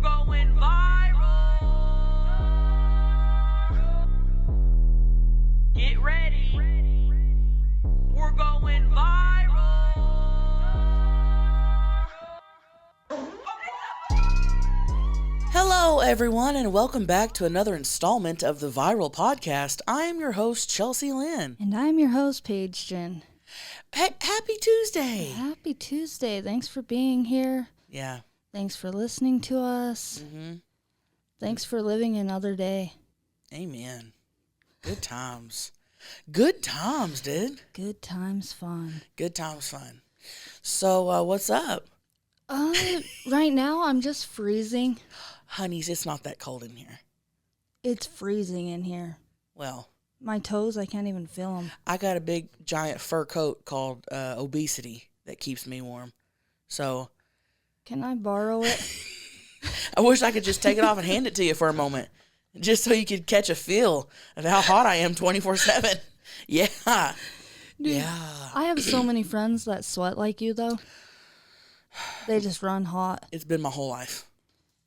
going viral. Get ready. We're going viral. Hello, everyone, and welcome back to another installment of the Viral Podcast. I am your host, Chelcie Lynn. And I'm your host, Paige Ginn. Happy Tuesday. Happy Tuesday. Thanks for being here. Yeah. Thanks for listening to us. Mm-hmm. Thanks for living another day. Amen. Good times. Good times, dude. Good times fun. Good times fun. So, what's up? Right now I'm just freezing. Honeys, it's not that cold in here. It's freezing in here. Well, my toes, I can't even feel them. I got a big, giant fur coat called obesity that keeps me warm. So, can I borrow it? I wish I could just take it off and hand it to you for a moment, just so you could catch a feel of how hot I am 24/7. Yeah. Dude, yeah. I have so many friends that sweat like you, though. They just run hot. It's been my whole life.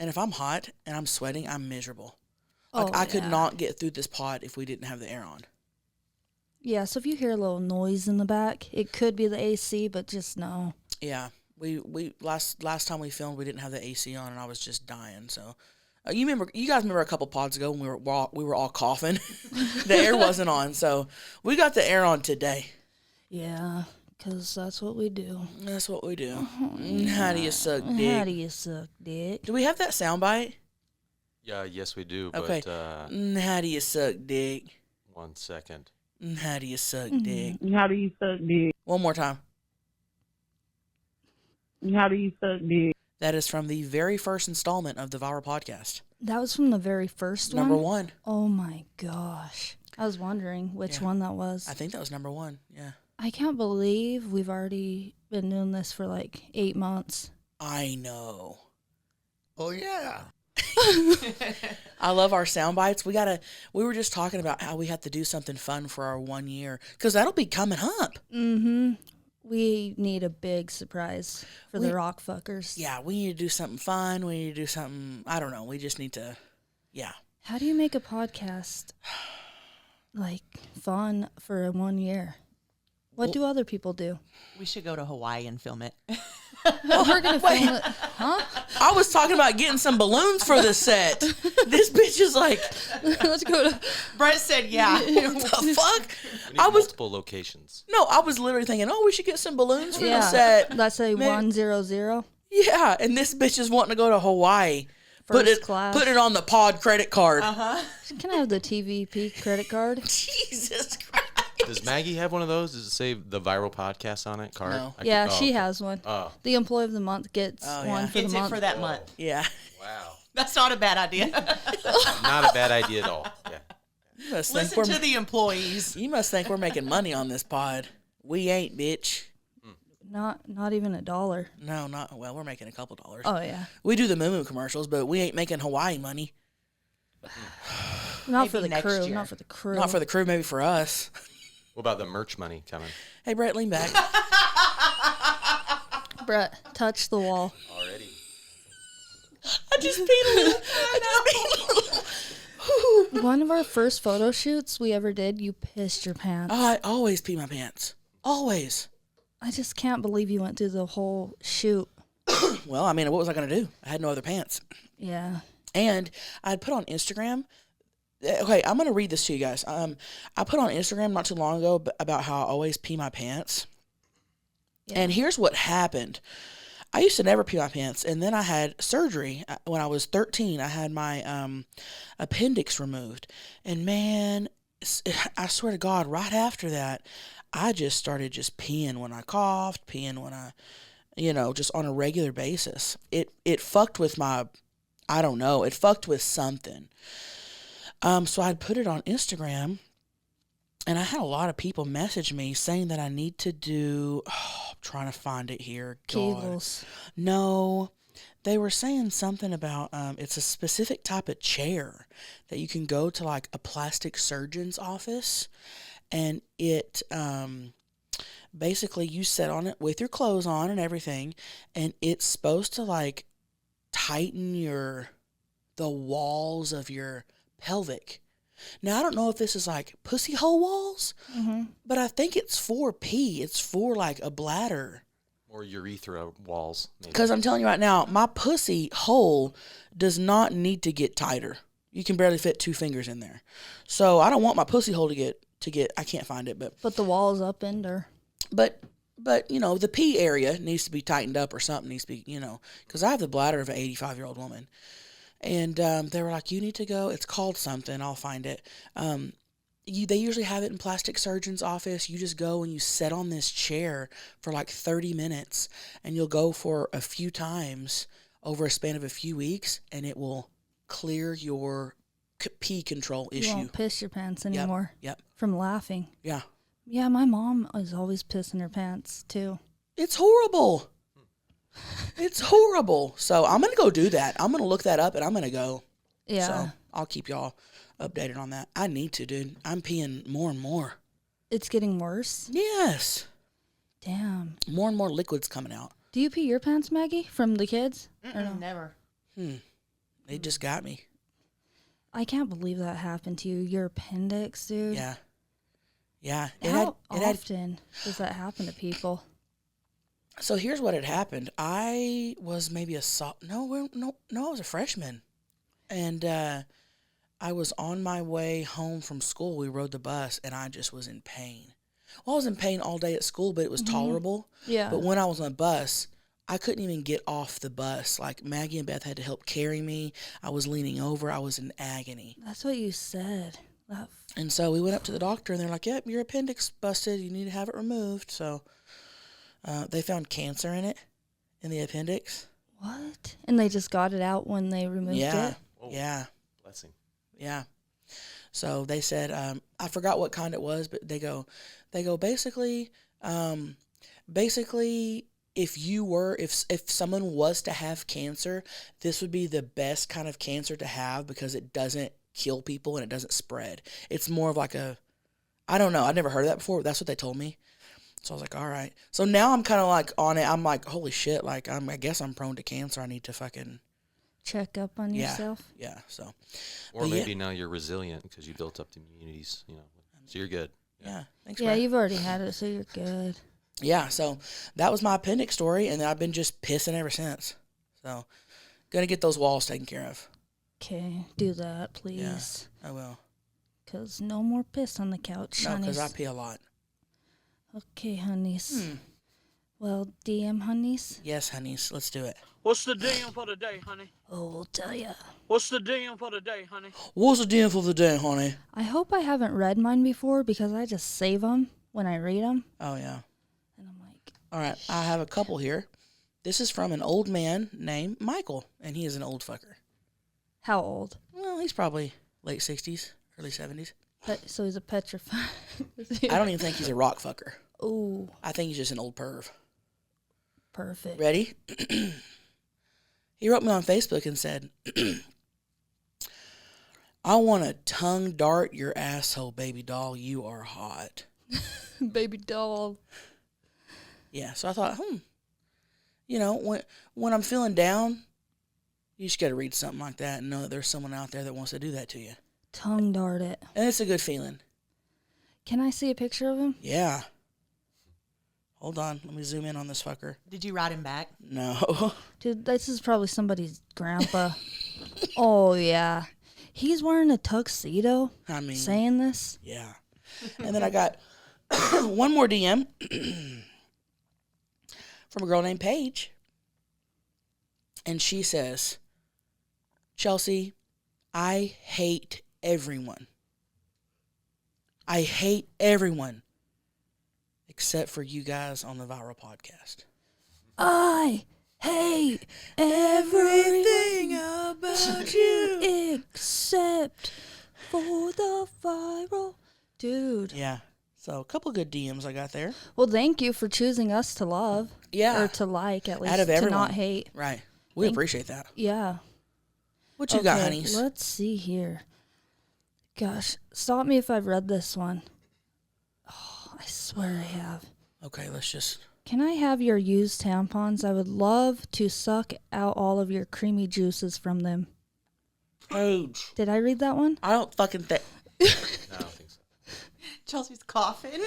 And if I'm hot and I'm sweating, I'm miserable. Like, Oh, I could yeah. not get through this pod if we didn't have the air on. Yeah, so if you hear a little noise in the back, it could be the AC, but just know. Yeah. We last time we filmed, we didn't have the AC on, and I was just dying. So, you guys remember a couple pods ago when we were all coughing? The air wasn't on, so we got the air on today. Yeah, because that's what we do. That's what we do. How do you suck dick? How do you suck dick? Do we have that soundbite? Yeah, yes we do. Okay. But How do you suck dick? 1 second. How do you suck dick? How do you suck dick? One more time. How do you suck dick? That is from the very first installment of the Viral Podcast. That was from the very first one? Number 1. Oh my gosh. I was wondering which one that was. I think that was number 1, yeah. I can't believe we've already been doing this for like 8 months. I know. Oh yeah. I love our sound bites. We were just talking about how we have to do something fun for our 1 year, because that'll be coming up. Mm-hmm. We need a big surprise for the rock fuckers. Yeah, we need to do something fun. We need to do something, I don't know. We just need to, yeah. How do you make a podcast like fun for 1 year? What do other people do? We should go to Hawaii and film it. Well, we're going to film it. Huh? I was talking about getting some balloons for the set. This bitch is like, Let's go to... Brett said, yeah. what the fuck? We need I was multiple locations. No, I was literally thinking, we should get some balloons for the Yeah, set. that's a Maybe- 100. Yeah, and this bitch is wanting to go to Hawaii. First class. Put it on the pod credit card. Can I have the TVP credit card? Jesus Christ. Does Maggie have one of those? Does it say the Viral Podcast on it? Card? No. Yeah, she okay. has one. Oh. The employee of the month gets Oh, one yeah. for the Gets month. it for that month. Yeah. Wow. That's not a bad idea. Not a bad idea at all. Yeah. You must think Listen to the employees. you must think we're making money on this pod. We ain't, bitch. Not even $1. No, not well. We're making a couple dollars. Oh yeah, We do the Moo commercials, but we ain't making Hawaii money. not Maybe for the next crew. year. Not for the crew. Not for the crew, maybe for us. What about the merch money coming? Hey, Brett, lean back. Brett. Touch the wall. Already. I just peed a little. One of our first photo shoots we ever did, you pissed your pants. I always pee my pants. Always. I just can't believe you went through the whole shoot. Well, I mean, what was I going to do? I had no other pants. Yeah. And I'd put on Instagram. Okay, I'm going to read this to you guys. I put on Instagram not too long ago about how I always pee my pants. Yeah. And here's what happened. I used to never pee my pants, and then I had surgery when I was 13. I had my appendix removed. And man, I swear to God, right after that, I just started just peeing when I coughed, peeing when I, just on a regular basis. It fucked with my, I don't know, it fucked with something. So I'd put it on Instagram, and I had a lot of people message me saying that I need to do, I'm trying to find it here. God. Kegels. No, they were saying something about, it's a specific type of chair that you can go to like a plastic surgeon's office, and it, basically you sit on it with your clothes on and everything, and it's supposed to like tighten the walls of your pelvic. Now, I don't know if this is like pussy hole walls, but I think it's for pee. It's for like a bladder. Or urethra walls. Maybe. Because I'm telling you right now, my pussy hole does not need to get tighter. You can barely fit 2 fingers in there. So I don't want my pussy hole to get, I can't find it, But the wall's up under. but you know, the pee area needs to be tightened up or something needs to be, you know, because I have the bladder of an 85-year-old woman. And they were like, you need to go, it's called something, I'll find it. They usually have it in plastic surgeon's office. You just go and you sit on this chair for like 30 minutes and you'll go for a few times over a span of a few weeks and it will clear your pee control issue. You won't piss your pants anymore. Yep. From laughing. Yeah. Yeah, my mom is always pissing her pants too. It's horrible. It's horrible. So I'm going to go do that. I'm going to look that up and I'm going to go. Yeah. So I'll keep y'all updated on that. I need to, dude. I'm peeing more and more. It's getting worse? Yes. Damn. More and more liquids coming out. Do you pee your pants, Maggie, from the kids? Or no? Never. They just got me. I can't believe that happened to you. Your appendix, dude. Yeah. Yeah. How often does that happen to people? So here's what had happened. I was maybe I was a freshman. And I was on my way home from school. We rode the bus, and I just was in pain. Well, I was in pain all day at school, but it was tolerable. Yeah. But when I was on the bus, I couldn't even get off the bus. Like, Maggie and Beth had to help carry me. I was leaning over. I was in agony. That's what you said. And so we went up to the doctor, and they're like, yep, your appendix busted. You need to have it removed. So they found cancer in it, in the appendix. What? And they just got it out when they removed it? Whoa. Yeah. Blessing. Yeah. So they said, I forgot what kind it was, but they go basically, if someone was to have cancer, this would be the best kind of cancer to have because it doesn't kill people and it doesn't spread. It's more of like I don't know. I'd never heard of that before. But that's what they told me. So I was like, all right. So now I'm kind of like on it. I'm like, holy shit. Like, I guess I'm prone to cancer. I need to fucking Check up on yourself? Yeah. So. Or But maybe now you're resilient because you built up the immunities, so you're good. Yeah. Thanks. Yeah, Brad. you've already had it, so you're good. Yeah, so that was my appendix story, and I've been just pissing ever since. So, gonna get those walls taken care of. Okay, do that, please. I will. Because no more piss on the couch, No, because honeys. I pee a lot. Okay, honeys. Well, DM, honeys. Yes, honeys, let's do it. What's the DM for the day, honey? Oh, we'll tell ya. What's the DM for the day, honey? What's the deal for the day, honey? I hope I haven't read mine before because I just save them when I read them. Oh, yeah. And I'm like, All right, I have a couple here. This is from an old man named Michael, and he is an old fucker. how old? Well, he's probably late 60s, early 70s. So he's a petrified. I don't even think he's a rock fucker. Oh, I think he's just an old perv. perfect. Ready? He wrote me on Facebook and said, I want to tongue dart your asshole, baby doll. You are hot. Baby doll. Yeah, so I thought, when I'm feeling down, you just got to read something like that and know that there's someone out there that wants to do that to you. Tongue dart it. And it's a good feeling. Can I see a picture of him? Yeah. Hold on. Let me zoom in on this fucker. Did you write him back? No. Dude, this is probably somebody's grandpa. Oh, yeah. He's wearing a tuxedo I mean, saying this. yeah. And then I got one more DM from a girl named Paige. And she says, Chelcie, I hate everyone. I hate everyone except for you guys on the Viral Podcast. I hate everything about you. except for the viral. Dude. Yeah. So a couple good DMs I got there. Well, thank you for choosing us to love. Yeah. Or to like, at least. Out of to everyone. not hate. Right. We appreciate that. Yeah. What you got, honeys? Let's see here. Gosh, stop me if I've read this one. Oh, I swear I have. Okay, let's just... Can I have your used tampons? I would love to suck out all of your creamy juices from them. Paige. Did I read that one? I don't fucking think. No, I don't think so. Chelsea's coughing.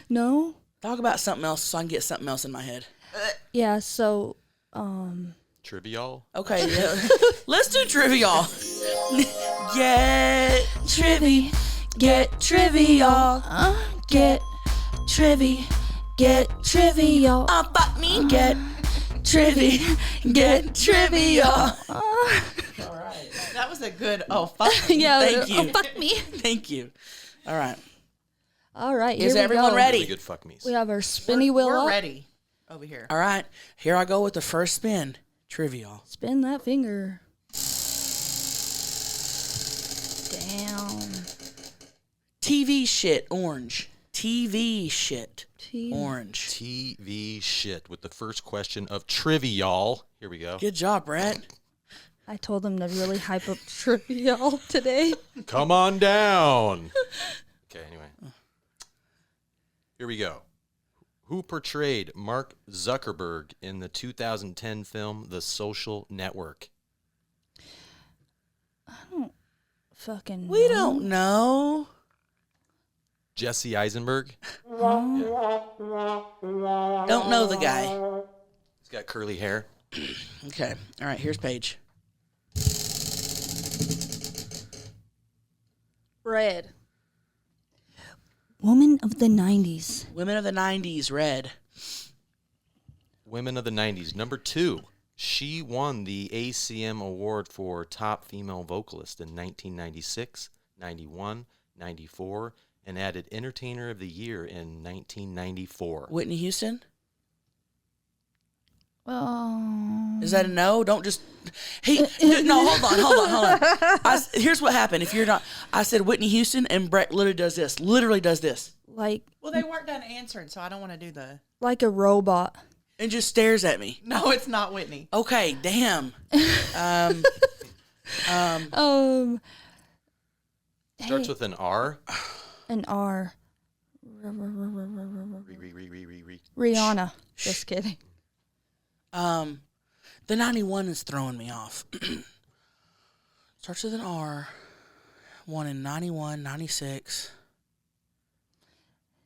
No? Talk about something else so I can get something else in my head. Yeah, so, Trivial. Okay, yeah. Let's do trivial. Get Trivy, get trivial. Get trivial. fuck me. Get get trivial. That was a good, oh, fuck me. Yeah, Thank you. oh, fuck me. Thank you. All right. All right, Is here we everyone go. ready? Really good fuck me's. We have our spinny wheel We're up. ready over here. All right. Here I go with the first spin. Trivial. Spin that finger. Damn. TV shit. Orange. TV shit. Orange. TV shit with the first question of Trivial. Here we go. Good job, Brett. I told them to really hype up trivial today. Come on down. Okay, anyway. Here we go. Who portrayed Mark Zuckerberg in the 2010 film The Social Network? Fucking. We don't know. Jesse Eisenberg. Don't know the guy. He's got curly hair. Okay. All right. Here's Paige. Red. Woman of the 90s. Women of the 90s. Red. Women of the 90s. Number 2. She won the ACM Award for Top Female Vocalist in 1996, 91, 94, and added Entertainer of the Year in 1994. Whitney Houston. Is Is that a no? Don't just. Hey, no, hold on. Here's what happened. If you're not, I said Whitney Houston, and Brett literally does this. like Well, they weren't done answering, so I don't want to do the. like a robot? And just stares at me. No, it's not Whitney. Okay, damn. Starts with an R. An R. Re. Rihanna. Just kidding. The 91 is throwing me off. Starts with an R. One in 91, 96.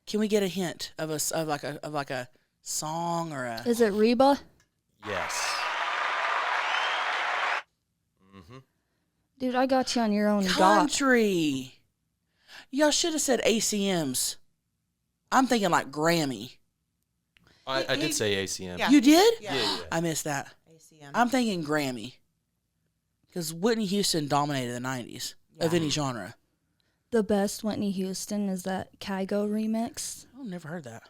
Can we get a hint of a song or a? Is it Reba? Yes. Dude, I got you on your own dot. Country. Y'all should have said ACMs. I'm thinking like Grammy. I did say ACM. Yeah. You did? Yeah. I missed that. ACM. I'm thinking Grammy. Because Whitney Houston dominated the 90s of any genre. The best Whitney Houston is that Kygo remix. Oh, never heard that.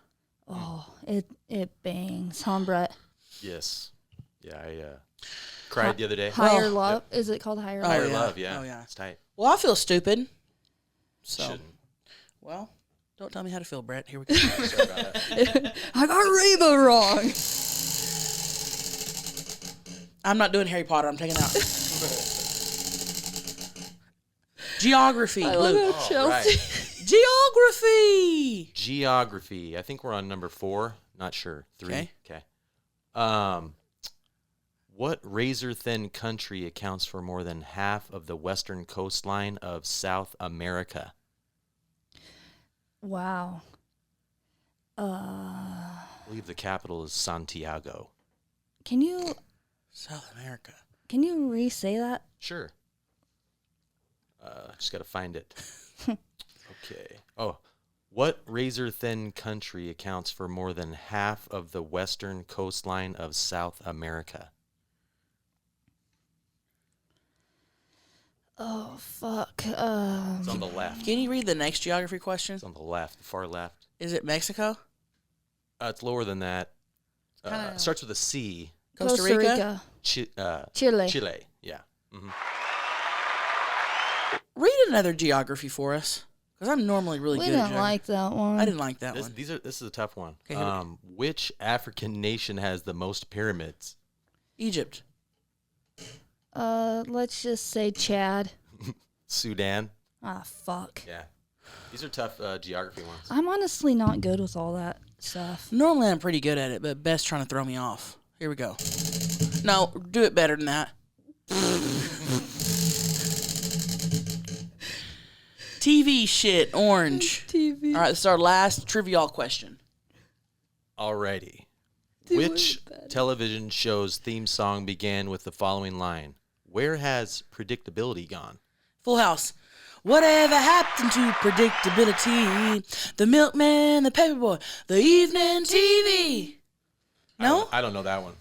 Oh, it bangs, huh, Brett? Yes. Yeah, I cried the other day. Higher Love. Is it called Higher Love? Higher yeah. Love, yeah. Oh, yeah. It's tight. Well, I feel stupid. So, Shouldn't. well, don't tell me how to feel, Brett. Here we go. Sorry about that. I got Reba wrong. I'm not doing Harry Potter. I'm taking out. Geography. I love Luke. how Oh, Chelsea. right. Geography. Geography. I think we're on number 4. Not sure. 3. Okay. What razor-thin country accounts for more than half of the western coastline of South America? Wow. I believe the capital is Santiago. Can you South America. re-say that? Sure. Just got to find it. Okay. Oh, what razor-thin country accounts for more than half of the western coastline of South America? Oh fuck. It's on the left. Can you read the next geography question? It's on the left, the far left. Is it Mexico? It's lower than that. Kinda- Starts with a C. Costa Rica? Chile. Chile. Yeah. hmm Read another geography for us. Because I'm normally really We good at didn't geography. like that one. I didn't like that This, one. this is a tough one. Okay, here we Which African nation has the most pyramids? Egypt. Let's just say Chad. Sudan. Ah, fuck. Yeah. These are tough geography ones. I'm honestly not good with all that. stuff. Normally I'm pretty good at it, but Beth's trying to throw me off. Here we go. No, do it better than that. TV shit, orange. TV. All right, this is our last trivial question. Alrighty. Which television show's theme song began with the following line? Where has predictability gone? Full House. Whatever happened to predictability? The milkman, the paperboy, the evening TV. No? I don't know that one.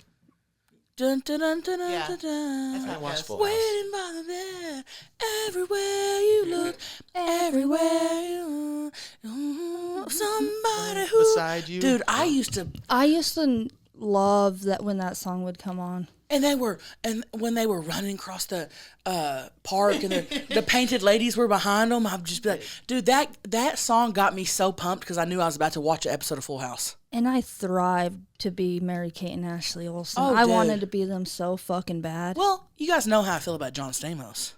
Dun, dun, dun, dun, dun, Yeah. dun, dun. That's how it watch goes. Full House. Waiting by the bed, everywhere you look, everywhere you somebody who Beside you. Dude, I used to love that when that song would come on. and when they were running across the park and the painted ladies were behind them, I'd just be like, dude, that song got me so pumped because I knew I was about to watch an episode of Full House. And I thrived to be Mary Kate and Ashley Olsen. Oh, I dude. wanted to be them so fucking bad. Well, you guys know how I feel about John Stamos.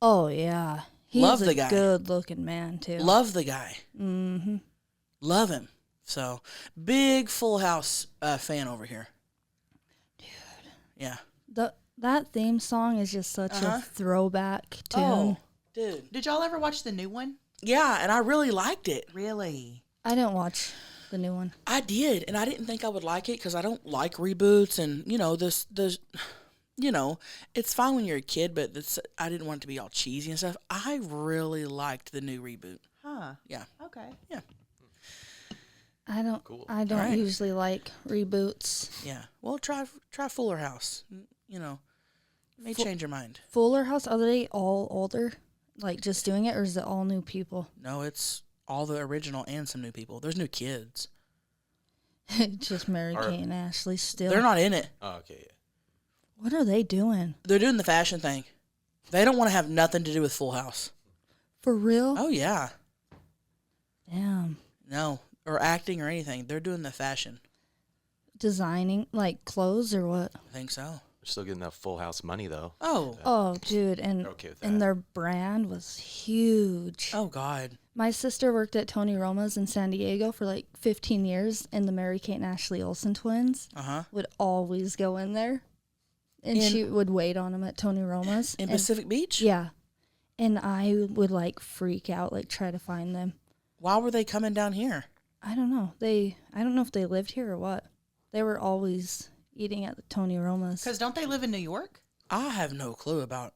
Oh, yeah. He's Love the a guy. good-looking man, too. Love the guy. Mm-hmm. Love him. So, big Full House fan over here. Dude. Yeah. That theme song is just such Uh-huh. a throwback tune. Oh, dude. Did y'all ever watch the new one? Yeah, and I really liked it. Really? I didn't watch the new one. I did, and I didn't think I would like it because I don't like reboots, and it's fine when you're a kid, but I didn't want it to be all cheesy and stuff. I really liked the new reboot. Huh. Yeah. Okay. Yeah. I don't Cool. Alright. Usually like reboots. Yeah. Well, try Fuller House. May change your mind. Fuller House, are they all older? Like just doing it, or is it all new people? No, it's all the original and some new people. There's new kids. Just Mary Kate and Ashley still. They're not in it. Oh, okay. Yeah. What are they doing? They're doing the fashion thing. They don't want to have nothing to do with Full House. For real? Oh, yeah. Damn. No. Or acting or anything. They're doing the fashion. Designing like clothes or what? I think so. They're still getting that Full House money, though. Oh. Oh, dude, and They're okay with and that. their brand was huge. Oh, God. My sister worked at Tony Roma's in San Diego for like 15 years, and the Mary Kate and Ashley Olsen twins Uh-huh. would always go in there, and she would wait on them at Tony Roma's. In and- Pacific Beach? Yeah, and I would like freak out, like try to find them. Why were they coming down here? I don't know. I don't know if they lived here or what. They were always eating at the Tony Roma's. Because don't they live in New York? I have no clue about.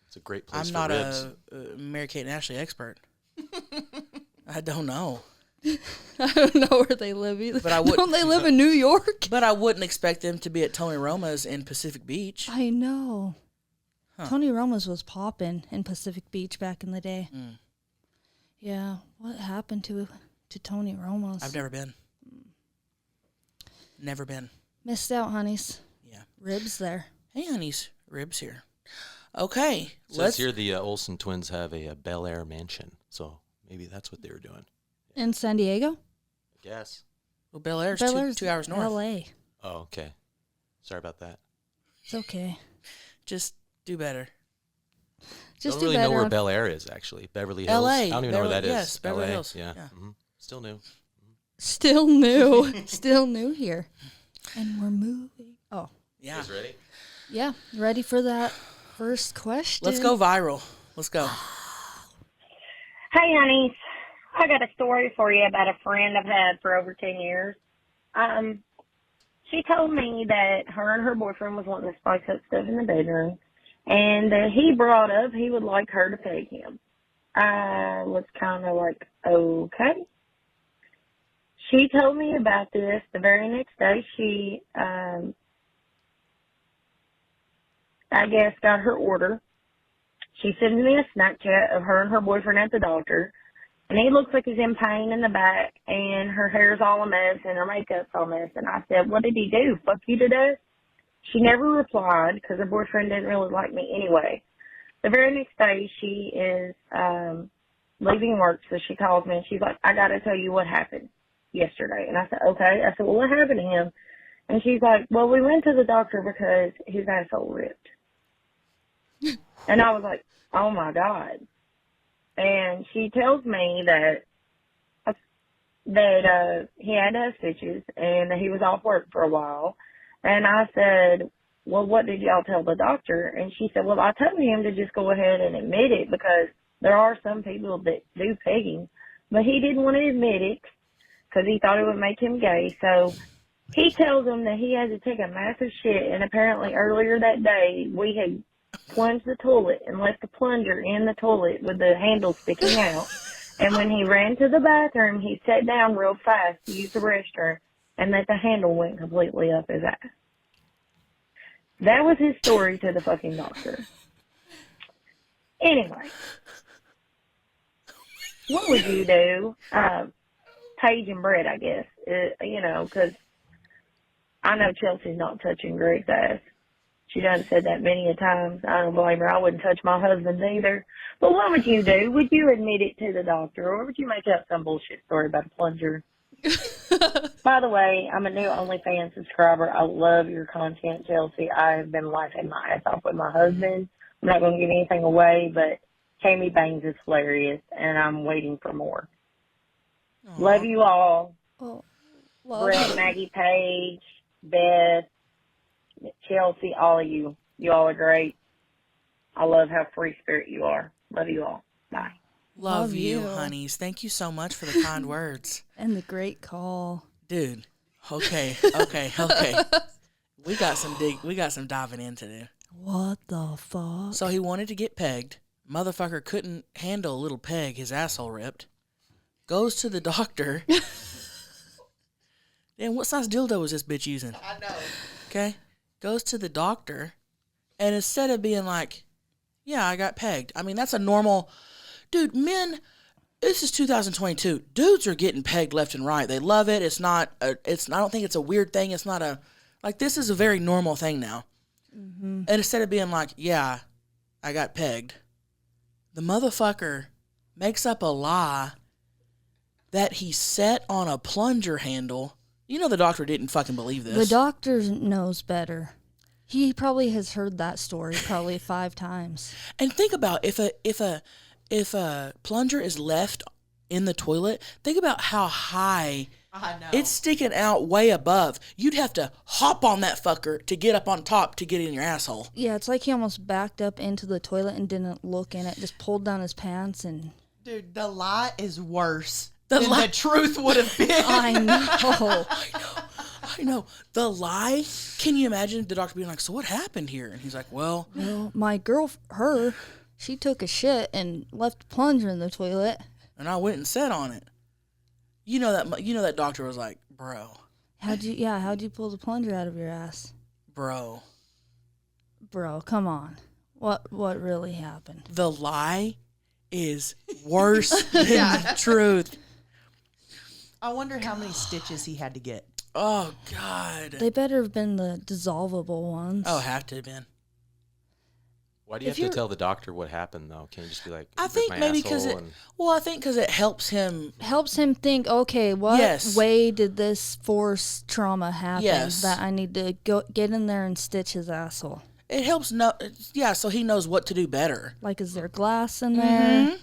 It's a great place I'm for not ribs. a Mary Kate and Ashley expert. I don't know. I don't know where they live either. But I would- Don't they live in New York? But I wouldn't expect them to be at Tony Roma's in Pacific Beach. I know. Huh. Tony Roma's was popping in Pacific Beach back in the day. Mm. Yeah, what happened to Tony Roma's? I've never been. Never been. Missed out, honeys. Yeah. Ribs there. Hey, honey's ribs here. Okay, Says here the Olsen twins have a Bel Air mansion, so maybe that's what they were doing. In San Diego? I guess. Well, Bel Air's Bel Air's 2 hours north. L.A. Oh, okay. Sorry about that. It's okay. Just do better. Just don't do really better know where on- Bel Air is, actually. Beverly Hills. LA. I don't even know where that is. Yes, Beverly LA? Hills. Yeah. Yeah. hmm Still new. Still new. Still new here. And we're moving. Oh, Yeah. You guys ready? yeah. Ready for that first question? Let's go viral. Let's go. Hey, honeys. I got a story for you about a friend I've had for over 10 years. She told me that her and her boyfriend was wanting to spice up stuff in the bedroom, and that he brought up he would like her to peg him. I was kind of like, okay. She told me about this the very next day. She, I guess, got her order. She sent me a Snapchat of her and her boyfriend at the doctor, and he looks like he's in pain in the back, and her hair's all a mess, and her makeup's all a mess. And I said, what did he do, fuck you to death? She never replied because her boyfriend didn't really like me anyway. The very next day, she is leaving work, so she calls me, and she's like, I got to tell you what happened yesterday. And I said, okay. I said, well, what happened to him? And she's like, well, we went to the doctor because his asshole ripped. And I was like, oh, my God. And she tells me that that he had to have stitches and that he was off work for a while. And I said, well, what did y'all tell the doctor? And she said, well, I told him to just go ahead and admit it because there are some people that do pegging. But he didn't want to admit it because he thought it would make him gay. So he tells him that he had to take a massive shit. And apparently earlier that day, we had plunged the toilet and left the plunger in the toilet with the handle sticking out. And when he ran to the bathroom, he sat down real fast to use the restroom and that the handle went completely up his ass. That was his story to the fucking doctor. Anyway, what would you do? Paige and Brett, I guess. Because I know Chelsea's not touching Greg's ass. She done said that many a times. I don't blame her. I wouldn't touch my husband either. But what would you do? Would you admit it to the doctor, or would you make up some bullshit story about a plunger? By the way, I'm a new OnlyFans subscriber. I love your content, Chelsea. I have been laughing my ass off with my husband. I'm not going to give anything away, but Tammy Bangs is hilarious, and I'm waiting for more. Aww. Love you all. Oh, Brett, Maggie, Paige, Beth, Chelsea, all of you. You all are great. I love how free spirit you are. Love you all. Bye. Love you, honeys. Thank you so much for the kind words. And the great call. Dude. Okay. We got some diving in to do. What the fuck? So he wanted to get pegged. Motherfucker couldn't handle a little peg. His asshole ripped. Goes to the doctor. Damn, what size dildo was this bitch using? I know. Okay. Goes to the doctor. And instead of being like, yeah, I got pegged. I mean, that's a normal... Dude, men, this is 2022. Dudes are getting pegged left and right. They love it. I don't think it's a weird thing. It's not this is a very normal thing now. Mm-hmm. And instead of being like, yeah, I got pegged, the motherfucker makes up a lie that he set on a plunger handle. You know the doctor didn't fucking believe this. The doctor knows better. He probably has heard that story probably 5 times. And think about if a plunger is left in the toilet, think about how high it's sticking out way above. You'd have to hop on that fucker to get up on top to get in your asshole. Yeah, it's like he almost backed up into the toilet and didn't look in it, just pulled down his pants and... Dude, the lie is worse than the truth would have been. I know. I know. The lie, can you imagine the doctor being like, so what happened here? And he's like, well, my she took a shit and left a plunger in the toilet. And I went and sat on it. You know that doctor was like, bro. How'd you pull the plunger out of your ass? Bro, come on. What really happened? The lie is worse than the truth. I wonder how many stitches he had to get. Oh, God. They better have been the dissolvable ones. Oh, have to have been. Why do you have to tell the doctor what happened, though? Can't you just be like, I think maybe because it helps him. Helps him think, okay, what way did this force trauma happen that I need to go get in there and stitch his asshole? It helps so he knows what to do better. Like, is there glass in there?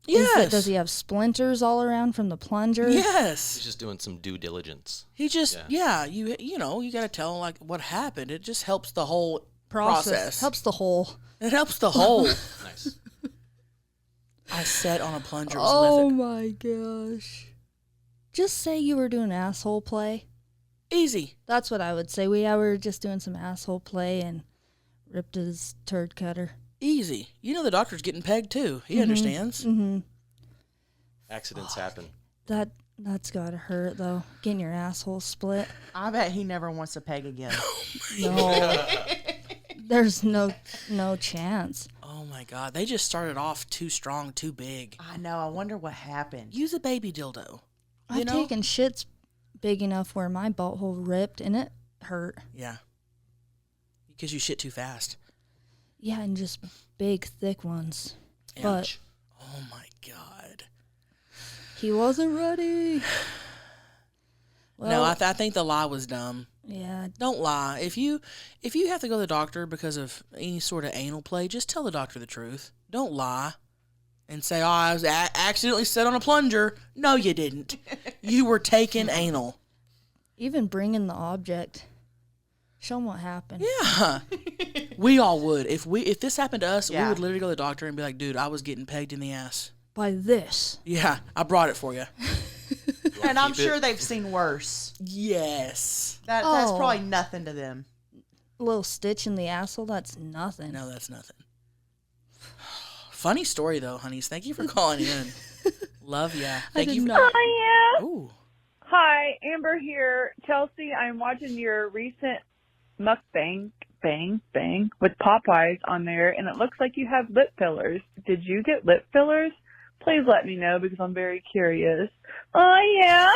Yes. Does he have splinters all around from the plunger? Yes. He's just doing some due diligence. He just, you got to tell him, like, what happened. It just helps the whole process. Helps the whole. It helps the whole. Nice. I sat on a plunger. Oh, my gosh. Just say you were doing asshole play. Easy. That's what I would say. We were just doing some asshole play and ripped his turd cutter. Easy. You know the doctor's getting pegged too. He understands. Mm-hmm. Accidents happen. That's gotta hurt though. Getting your asshole split. I bet he never wants to peg again. No. There's no chance. Oh my God. They just started off too strong, too big. I know. I wonder what happened. Use a baby dildo. I've taken shits big enough where my butthole ripped and it hurt. Yeah. Because you shit too fast. Yeah, and just big, thick ones. Ouch. But oh my God. He wasn't ready. Well, no, I think the lie was dumb. Yeah. Don't lie. If you have to go to the doctor because of any sort of anal play, just tell the doctor the truth. Don't lie. and say, "Oh, I was accidentally set on a plunger." No, you didn't. You were taking anal. Even bring in the object. Show them what happened. Yeah. We all would. If this happened to us, we Yeah. would literally go to the doctor and be like, "Dude, I was getting pegged in the ass." By this. Yeah, I brought it for you. And I'm keep sure it? they've seen worse. Yes. That's Oh. probably nothing to them. A little stitch in the asshole, that's nothing. No, that's nothing. Funny story though, honeys. Thank you for calling in. Love ya. Thank you. didn't know. Oh, yeah. Ooh. Hi, Amber here. Chelsea, I'm watching your recent mukbang, bang, with Popeyes on there, and it looks like you have lip fillers. Did you get lip fillers? Please let me know because I'm very curious. Oh, yeah.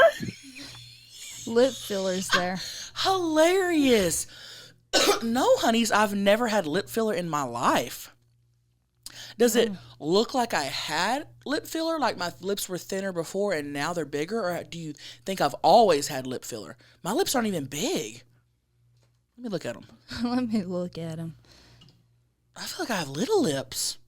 Lip fillers there. Hilarious. No, honeys, I've never had lip filler in my life. Does it look like I had lip filler, like my lips were thinner before and now they're bigger? Or do you think I've always had lip filler? My lips aren't even big. Let me look at them. Let me look at him. I feel like I have little lips.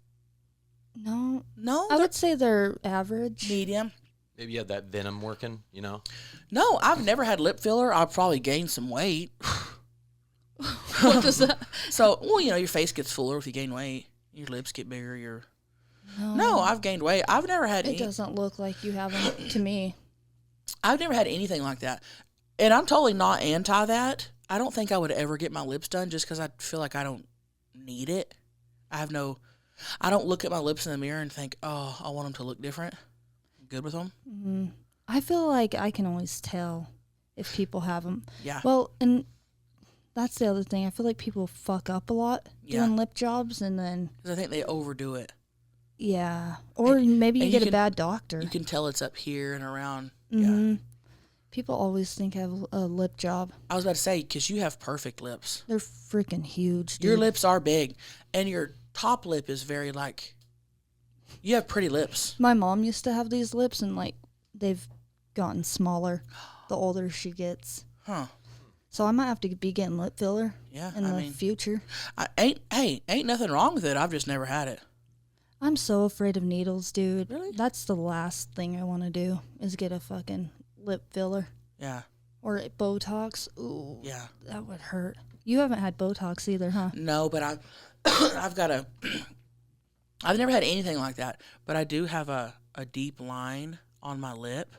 No. No, I they're would say they're average. medium. Maybe you had that venom working, you know? No, I've never had lip filler. I'll probably gain some weight. What does that? So, well, you know, your face gets fuller if you gain weight. Your lips get bigger. No, I've gained weight. I've never had It doesn't look like you have them to me. I've never had anything like that. And I'm totally not anti that. I don't think I would ever get my lips done just because I feel like I don't need it. I don't look at my lips in the mirror and think, oh, I want them to look different. I'm good with them. Mm-hmm. I feel like I can always tell if people have them. Yeah. Well, and that's the other thing. I feel like people fuck up a lot doing lip jobs, and then Because I think they overdo it. yeah, or maybe you and get you a can- bad doctor. You can tell it's up here and around. Mm-hmm. Yeah. People always think I have a lip job. I was about to say, because you have perfect lips. They're freaking huge, dude. Your lips are big. And your top lip is very, you have pretty lips. My mom used to have these lips, and they've gotten smaller the older she gets. Huh. So I might have to be getting lip filler Yeah, in the future. Ain't nothing wrong with it. I've just never had it. I'm so afraid of needles, dude. Really? That's the last thing I want to do is get a fucking lip filler Yeah. or Botox. Ooh, Yeah. that would hurt. You haven't had Botox either, huh? No, but I've got I've never had anything like that, but I do have a deep line on my lip,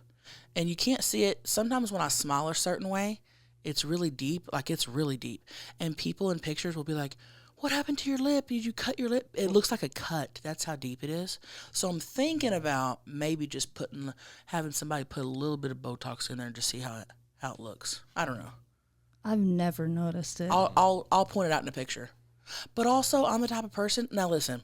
and you can't see it. Sometimes when I smile a certain way, it's really deep, it's really deep, and people in pictures will be like, "What happened to your lip? Did you cut your lip?" It looks like a cut. That's how deep it is. So I'm thinking about maybe just having somebody put a little bit of Botox in there and just see how it looks. I don't know. I've never noticed it. I'll point it out in a picture. But also, I'm the type of person. Now, listen.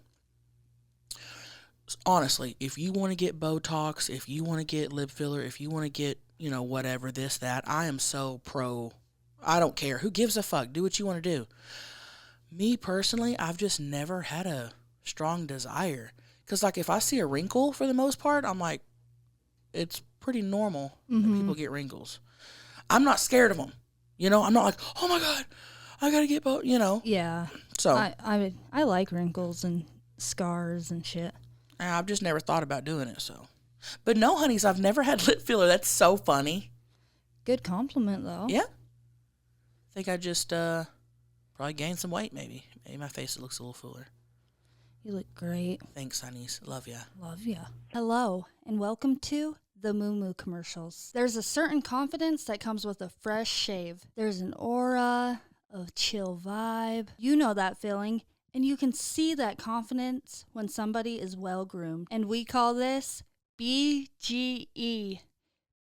Honestly, if you want to get Botox, if you want to get lip filler, if you want to get, whatever, this, that, I am so pro. I don't care. Who gives a fuck? Do what you want to do. Me personally, I've just never had a strong desire. Because, if I see a wrinkle for the most part, I'm like, it's pretty normal that people get wrinkles. I'm not scared of them. I'm not like, oh my God, I got to get Botox, Yeah. So I like wrinkles and scars and shit. I've just never thought about doing it, so. But no, honeys, I've never had lip filler. That's so funny. Good compliment, though. Yeah. I think I just probably gained some weight, maybe. Maybe my face looks a little fuller. You look great. Thanks, honeys. Love ya. Love ya. Hello, and welcome to the Moo Moo commercials. There's a certain confidence that comes with a fresh shave. There's an aura of chill vibe. You know that feeling. And you can see that confidence when somebody is well groomed. And we call this BGE,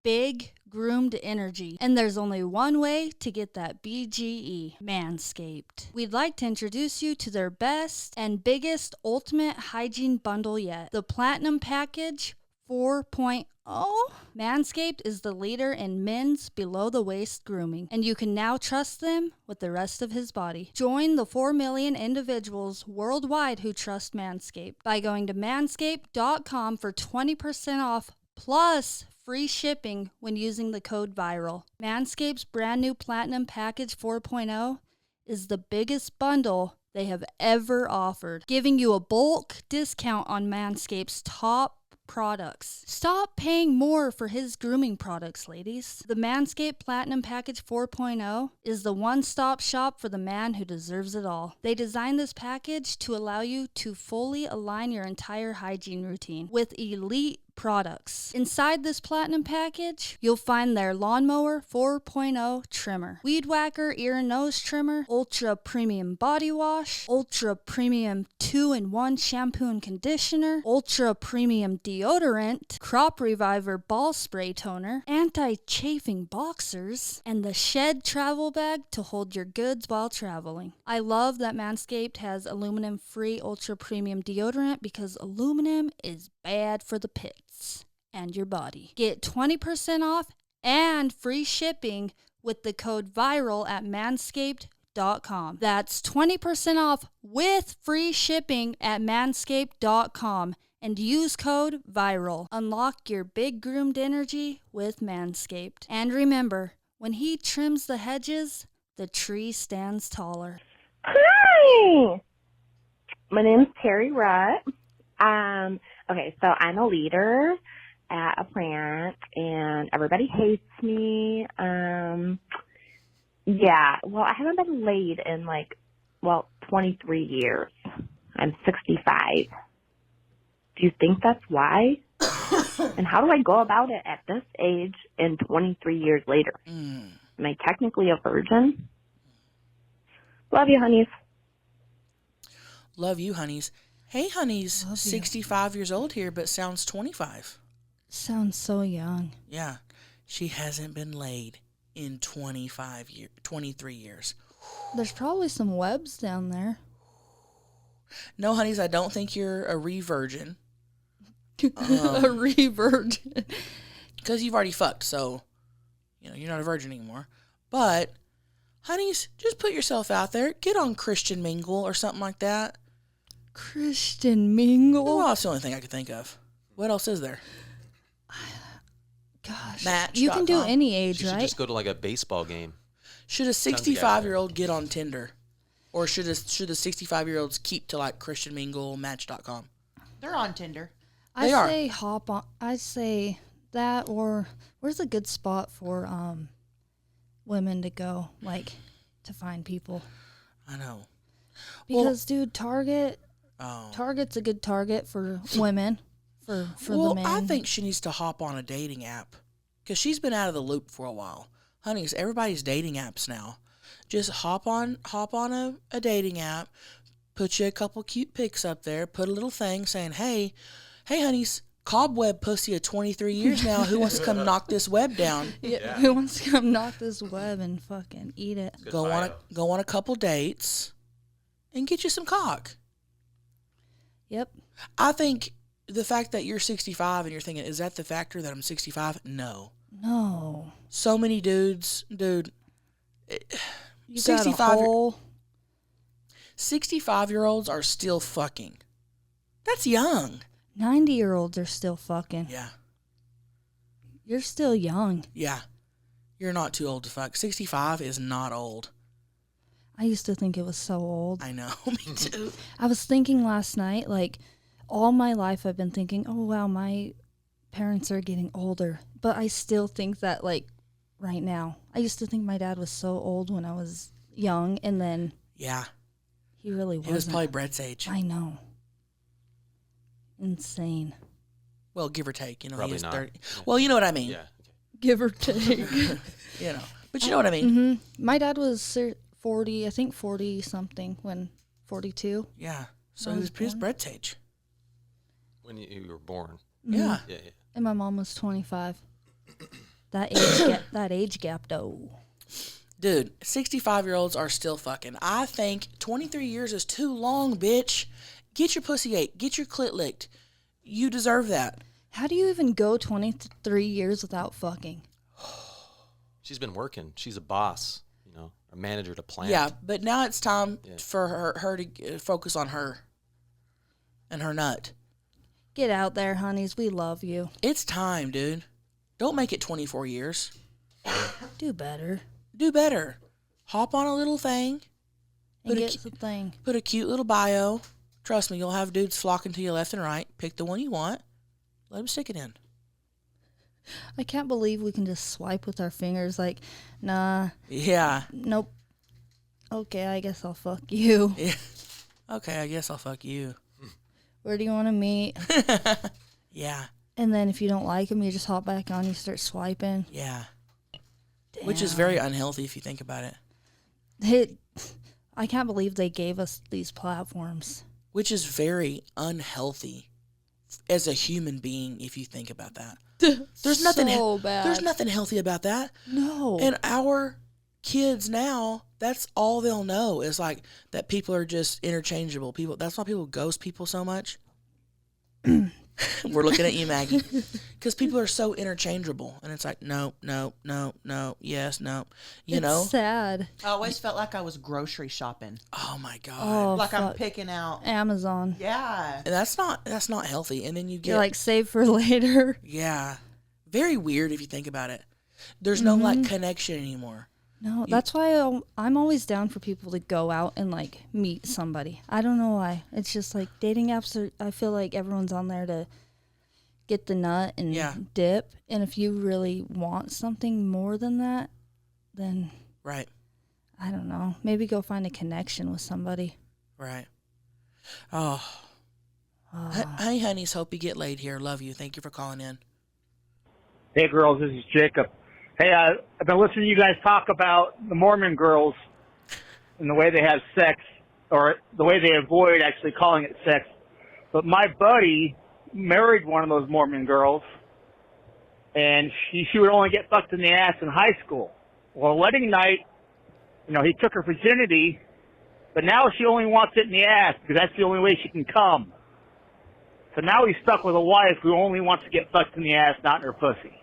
Big Groomed Energy. And there's only one way to get that BGE, Manscaped. We'd like to introduce you to their best and biggest ultimate hygiene bundle yet, the Platinum Package 4.0. Manscaped is the leader in men's below-the-waist grooming, and you can now trust them with the rest of his body. Join the 4 million individuals worldwide who trust Manscaped by going to manscaped.com for 20% off plus free shipping when using the code VIRAL. Manscaped's brand new Platinum Package 4.0 is the biggest bundle they have ever offered, giving you a bulk discount on Manscaped's top products. Stop paying more for his grooming products, ladies. The Manscaped Platinum Package 4.0 is the one-stop shop for the man who deserves it all. They designed this package to allow you to fully align your entire hygiene routine with elite products. Inside this platinum package, you'll find their Lawnmower 4.0 trimmer, Weed Whacker ear and nose trimmer, Ultra Premium body wash, Ultra Premium 2-in-1 shampoo and conditioner, Ultra Premium deodorant, Crop Reviver ball spray toner, anti-chafing boxers, and the Shed travel bag to hold your goods while traveling. I love that Manscaped has aluminum-free Ultra Premium deodorant because aluminum is bad for the pits and your body. Get 20% off and free shipping with the code VIRAL at manscaped.com. That's 20% off with free shipping at manscaped.com and use code VIRAL. Unlock your big groomed energy with Manscaped. And remember, when he trims the hedges, the tree stands taller. Hi! My name's Terry Rutt. Okay, so I'm a leader at a plant, and everybody hates me. Yeah, well, I haven't been laid in, 23 years. I'm 65. Do you think that's why? And how do I go about it at this age and 23 years later? Am I technically a virgin? Love you, honeys. Love you, honeys. Hey, honeys, Love you. 65 years old here, but sounds 25. Sounds so young. Yeah, she hasn't been laid in 23 years. There's probably some webs down there. No, honeys, I don't think you're a re-virgin. A re-virgin. Because you've already fucked, so, you're not a virgin anymore. But, honeys, just put yourself out there. Get on Christian Mingle or something like that. Christian Mingle? Well, that's the only thing I could think of. What else is there? Gosh. Match. You can do any age, She should right? just go to a baseball game. Should a 65-year-old get on Tinder? Or should the 65-year-olds keep to Christian Mingle, Match.com? They're on Tinder. I They are. say hop on. I say that, or where's a good spot for women to go, to find people? I know. Because, dude, Target's Oh. a good target for women, for the men. I think she needs to hop on a dating app. Because she's been out of the loop for a while. Honeys, everybody's dating apps now. Just hop on a dating app, put you a couple cute pics up there, put a little thing saying, hey, honeys, cobweb pussy of 23 years now. Who wants to come knock this web down? Yeah. Who wants to come knock this web and fucking eat it? Go on a couple dates and get you some cock. Yep. I think the fact that you're 65 and you're thinking, is that the factor that I'm 65? No. No. So many dudes, dude. You got a whole... 65-year-olds are still fucking. That's young. 90-year-olds are still fucking. Yeah. You're still young. Yeah. You're not too old to fuck. 65 is not old. I used to think it was so old. I know. Me too. I was thinking last night, all my life I've been thinking, oh, wow, my parents are getting older. But I still think that, right now. I used to think my dad was so old when I was young, and then... Yeah. He really wasn't. He was probably Brett's age. I know. Insane. Well, give or take. Probably he was not. 30. Well, you know what I mean. Yeah. Give or take. But you know what I mean. Mm-hmm. My dad was 40, I think 40-something, when 42. Yeah. So he was Brett's age. When you were born. Mm-hmm. Yeah. Yeah. And my mom was 25. That age gap, though. Dude, 65-year-olds are still fucking. I think 23 years is too long, bitch. Get your pussy ate. Get your clit licked. You deserve that. How do you even go 23 years without fucking? She's been working. She's a boss, a manager at a plant. Yeah, but now it's time for her to focus on her and her nut. Get out there, honeys. We love you. It's time, dude. Don't make it 24 years. Do better. Do better. Hop on a little thing and get the thing. Put a cute little bio. Trust me, you'll have dudes flocking to you left and right. Pick the one you want. Let them stick it in. I can't believe we can just swipe with our fingers like, nah. Yeah. Nope. Okay, I guess I'll fuck you. Yeah. Okay, I guess I'll fuck you. Where do you want to meet? Yeah. And then if you don't like them, you just hop back on, you start swiping. Yeah. Damn. Which is very unhealthy if you think about it. I can't believe they gave us these platforms. Which is very unhealthy as a human being if you think about that. There's nothing so bad. There's nothing healthy about that. No. And our kids now, that's all they'll know is like that people are just interchangeable. People, that's why people ghost people so much. We're looking at you, Maggie. Because people are so interchangeable. And it's like, no, yes, no. It's sad. I always felt like I was grocery shopping. Oh, my God. Oh, like fuck. I'm picking out. Amazon. Yeah. And that's not healthy. And then you get. You're like, save for later. Yeah. Very weird if you think about it. There's no, like, connection anymore. No, that's why I'm always down for people to go out and, like, meet somebody. I don't know why. It's just, like, dating apps I feel like everyone's on there to get the nut and dip. And if you really want something more than that, then... Right. I don't know. Maybe go find a connection with somebody. Right. Oh. Hey, honeys. Hope you get laid here. Love you. Thank you for calling in. Hey, girls. This is Jacob. Hey, I've been listening to you guys talk about the Mormon girls and the way they have sex, or the way they avoid actually calling it sex. But my buddy married one of those Mormon girls, and she would only get fucked in the ass in high school. Well, wedding night, he took her virginity, but now she only wants it in the ass because that's the only way she can come. So now he's stuck with a wife who only wants to get fucked in the ass, not in her pussy.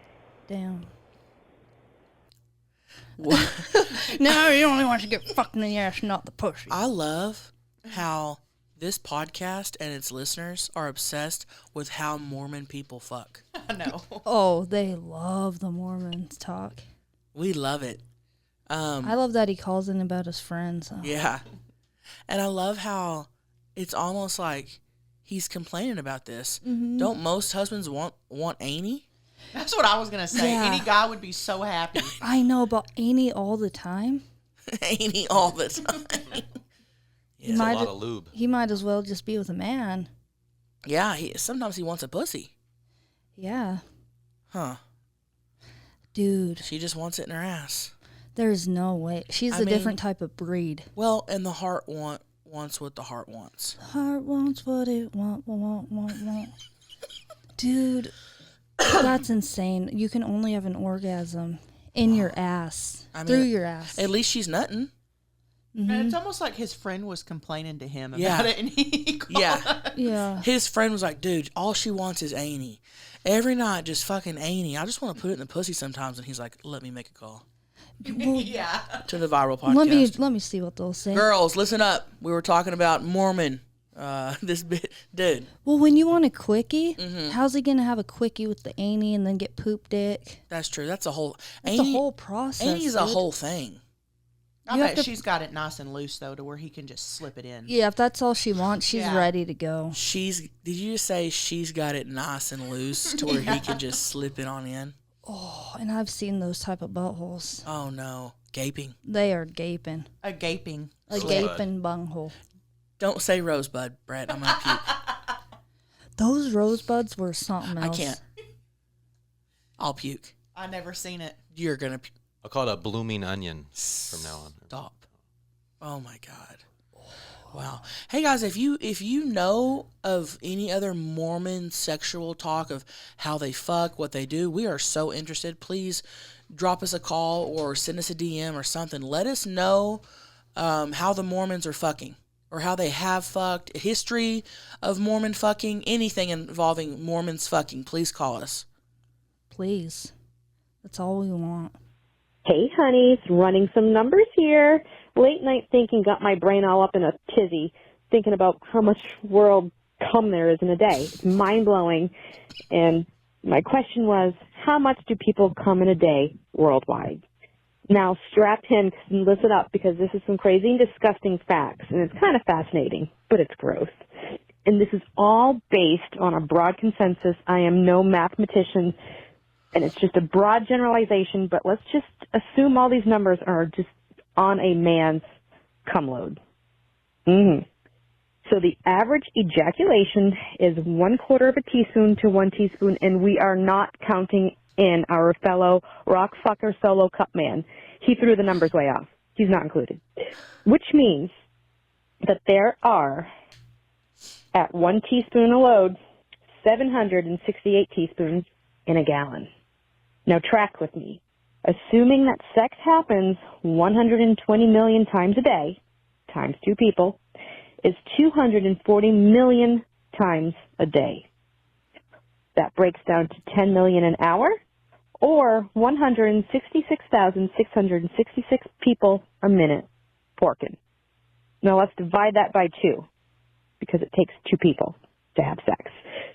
Damn. No, you only want to get fucked in the ass, not the pussy. I love how this podcast and its listeners are obsessed with how Mormon people fuck. I know. Oh, they love the Mormons talk. We love it. I love that he calls in about his friends. Oh. Yeah. And I love how it's almost like he's complaining about this. Mm-hmm. Don't most husbands want Annie? That's what I was going to say. Yeah. Any guy would be so happy. I know about Annie all the time. Annie all the time. It's a lot of lube. He might as well just be with a man. Yeah, sometimes he wants a pussy. Yeah. Huh. Dude. She just wants it in her ass. There's no way. She's a different type of breed. Well, and the heart wants what the heart wants. The heart wants what it want. Dude, that's insane. You can only have an orgasm in your ass. Through your ass. At least she's nutting. Mm-hmm. And it's almost like his friend was complaining to him about it, and he called. Yeah. His friend was like, dude, all she wants is Annie. Every night, just fucking Annie. I just want to put it in the pussy sometimes. And he's like, let me make a call. Well, yeah. To the viral podcast. Let me see what they'll say. Girls, listen up. We were talking about Mormon. This bit, dude. Well, when you want a quickie, how's he gonna have a quickie with the Annie and then get poop dick? That's true. That's a whole. It's a whole process. Annie's a whole thing. I bet she's got it nice and loose though, to where he can just slip it in. Yeah, if that's all she wants, she's ready to go. Did you just say she's got it nice and loose to where he can just slip it on in? Oh, and I've seen those type of buttholes. Oh no, gaping. They are gaping. A gaping bunghole. Don't say rosebud, Brett. I'm gonna puke. Those rosebuds were something else. I can't. I'll puke. I never seen it. You're gonna puke. I'll call it a blooming onion from now on. Stop. Oh my God. Wow. Hey guys, if you know of any other Mormon sexual talk of how they fuck, what they do, we are so interested. Please drop us a call or send us a DM or something. Let us know how the Mormons are fucking or how they have fucked, history of Mormon fucking, anything involving Mormons fucking. Please call us. Please. That's all we want. Hey, honeys, running some numbers here. Late night thinking got my brain all up in a tizzy, thinking about how much world cum there is in a day. It's mind-blowing. And my question was, how much do people cum in a day worldwide? Now, strap in and listen up, because this is some crazy and disgusting facts, and it's kind of fascinating, but it's gross. And this is all based on a broad consensus. I am no mathematician, and it's just a broad generalization, but let's just assume all these numbers are just on a man's cum load. So the average ejaculation is 1/4 of a teaspoon to 1 teaspoon, and we are not counting in our fellow rock fucker solo cup man. He threw the numbers way off. He's not included. Which means that there are, at 1 teaspoon a load, 768 teaspoons in a gallon. Now track with me. Assuming that sex happens 120 million times a day, times 2 people, is 240 million times a day. That breaks down to 10 million an hour, or 166,666 people a minute porking. Now let's divide that by 2, because it takes 2 people to have sex.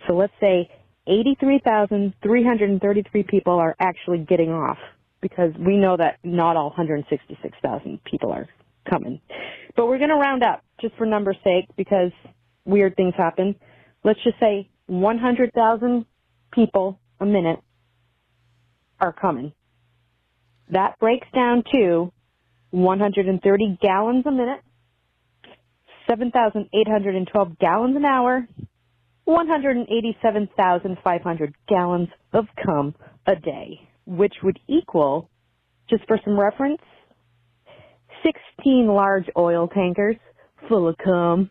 So let's say 83,333 people are actually getting off, because we know that not all 166,000 people are coming. But we're going to round up, just for number's sake, because weird things happen. Let's just say 100,000 people a minute are coming. That breaks down to 130 gallons a minute, 7,812 gallons an hour, 187,500 gallons of cum a day, which would equal, just for some reference, 16 large oil tankers full of cum.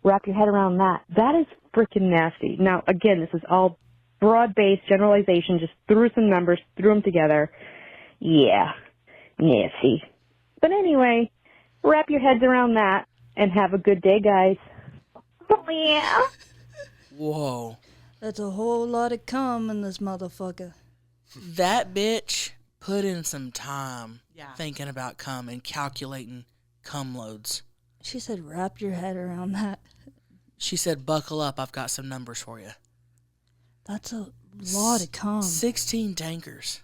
Wrap your head around that. That is freaking nasty. Now, again, this is all broad-based generalization, just threw some numbers, threw them together. Yeah, nasty. But anyway, wrap your heads around that and have a good day, guys. Oh, yeah. Whoa. That's a whole lot of cum in this motherfucker. That bitch put in some time thinking about cum and calculating cum loads. She said, wrap your head around that. She said, buckle up, I've got some numbers for you. That's a lot of cum. 16 tankers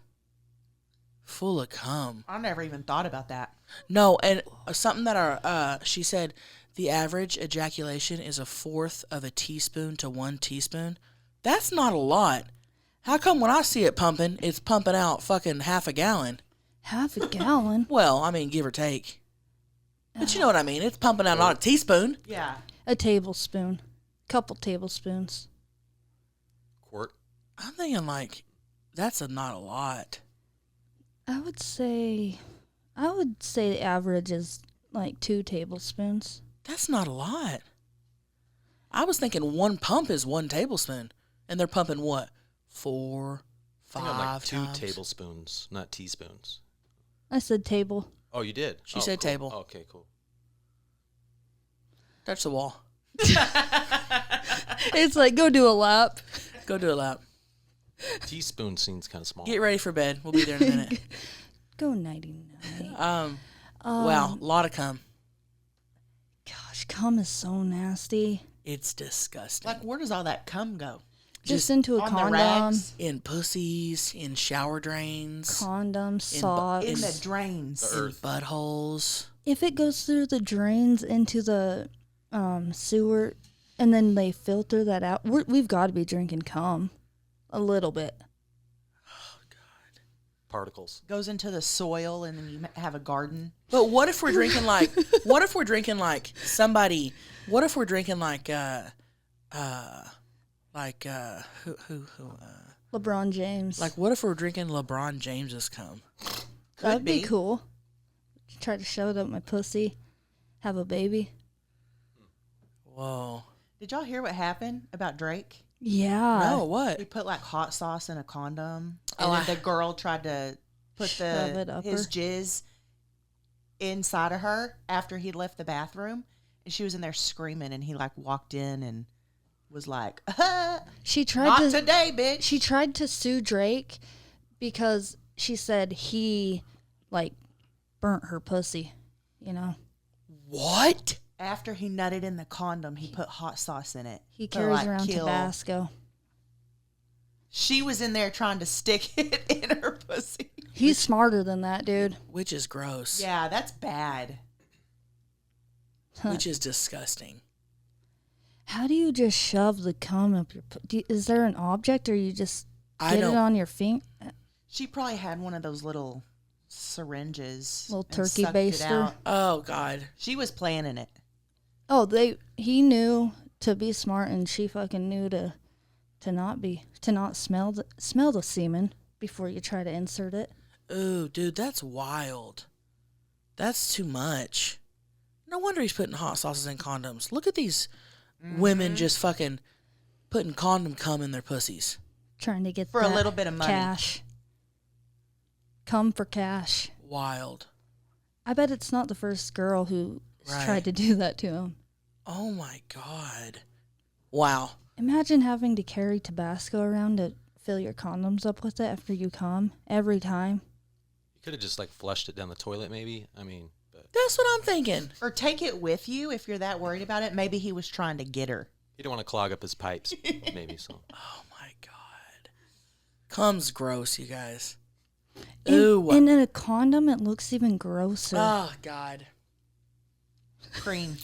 full of cum. I never even thought about that. No, and something that she said, the average ejaculation is 1/4 of a teaspoon to 1 teaspoon. That's not a lot. How come when I see it pumping, it's pumping out fucking half a gallon? Half a gallon? Well, I mean, give or take. But you know what I mean. It's pumping out not a teaspoon. Yeah. A tablespoon. Couple tablespoons. Quart. I'm thinking like, that's not a lot. I would say the average is like 2 tablespoons. That's not a lot. I was thinking 1 pump is 1 tablespoon. And they're pumping what? 4, 5 like 2 times? tablespoons, not teaspoons. I said table. Oh, you did? She said cool. table. Okay, cool. Touch the wall. It's like, go do a lap. Go do a lap. Teaspoon seems kind of small. Get ready for bed. We'll be there in a minute. Go nighty-night. Wow, a lot of cum. Gosh, cum is so nasty. It's disgusting. Like, where does all that cum go? Just into a on the condom. rags? In pussies, in shower drains. Condoms, socks. In the drains. The earth. Buttholes. If it goes through the drains into the sewer and then they filter that out, we've got to be drinking cum. A little bit. Oh, God. Particles. Goes into the soil and then you have a garden. But what if we're drinking like, who, LeBron James. like what if we're drinking LeBron James's cum? That'd be cool. Try to shove it up my pussy. Have a baby. Whoa. Did y'all hear what happened about Drake? Yeah. No, what? He put like hot sauce in a condom, and then the girl tried to put Shove it up his her. jizz inside of her after he left the bathroom, and she was in there screaming, and he like walked in and was like, She tried "Not to today, bitch." She tried to sue Drake because she said he like burnt her pussy, you know. What? After he nutted in the condom, he put hot sauce in it. He to, carries like, around kill. Tabasco. She was in there trying to stick it in her pussy. He's smarter than that, dude. Which is gross. Yeah, that's bad. Which is disgusting. How do you just shove the cum up your... is there an object, or you just get it on your finger? She probably had one of those little syringes. Little and turkey sucked it baster. out. Oh, God. She was planning it. Oh, he knew to be smart, and she fucking knew to not smell the semen before you try to insert it. Ooh, dude, that's wild. That's too much. No wonder he's putting hot sauces in condoms. Look at these women just fucking putting condom cum in their pussies. Trying to get for a little bit of money. Cash. Come for cash. Wild. I bet it's not the first girl who tried to do that to him. Oh my God. Wow. Imagine having to carry Tabasco around to fill your condoms up with it after you come every time. You could have just like flushed it down the toilet, maybe. I mean, but that's what I'm thinking. Or take it with you if you're that worried about it. Maybe he was trying to get her. you don't want to clog up his pipes, maybe. So. Oh my God. Cum's gross, you guys. Ooh. And in a condom, it looks even grosser. Oh God. Cream.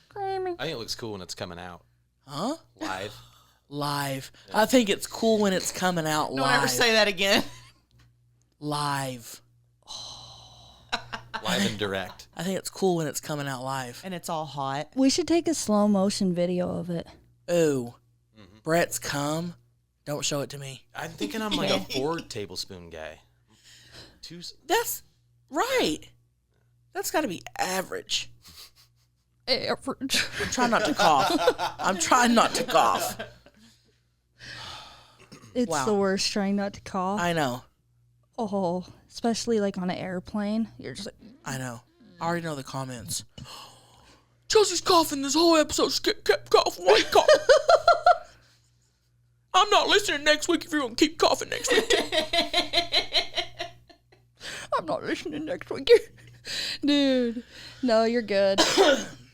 Creamy. I think it looks cool when it's coming out. Huh? Live. Live. Yeah. I think it's cool when it's coming out live. Don't ever say that again. Live. Live and direct. I think it's cool when it's coming out live. And it's all hot. We should take a slow motion video of it. Ooh. Mm-hmm. Brett's cum. Don't show it to me. I'm thinking I'm like a 4 tablespoon guy. That's right. That's got to be average. Average. I'm trying not to cough. It's the worst trying not to cough. I know. Oh, especially like on an airplane. You're just like... I know. I already know the comments. Chelsea's coughing this whole episode. She kept coughing. Why you coughing? I'm not listening next week if you're going to keep coughing next week. I'm not listening next week. Dude. No, you're good.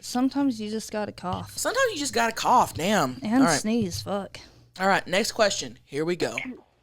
Sometimes you just gotta cough. Sometimes you just gotta cough. Damn. And sneeze. Fuck. All right, next question. Here we go.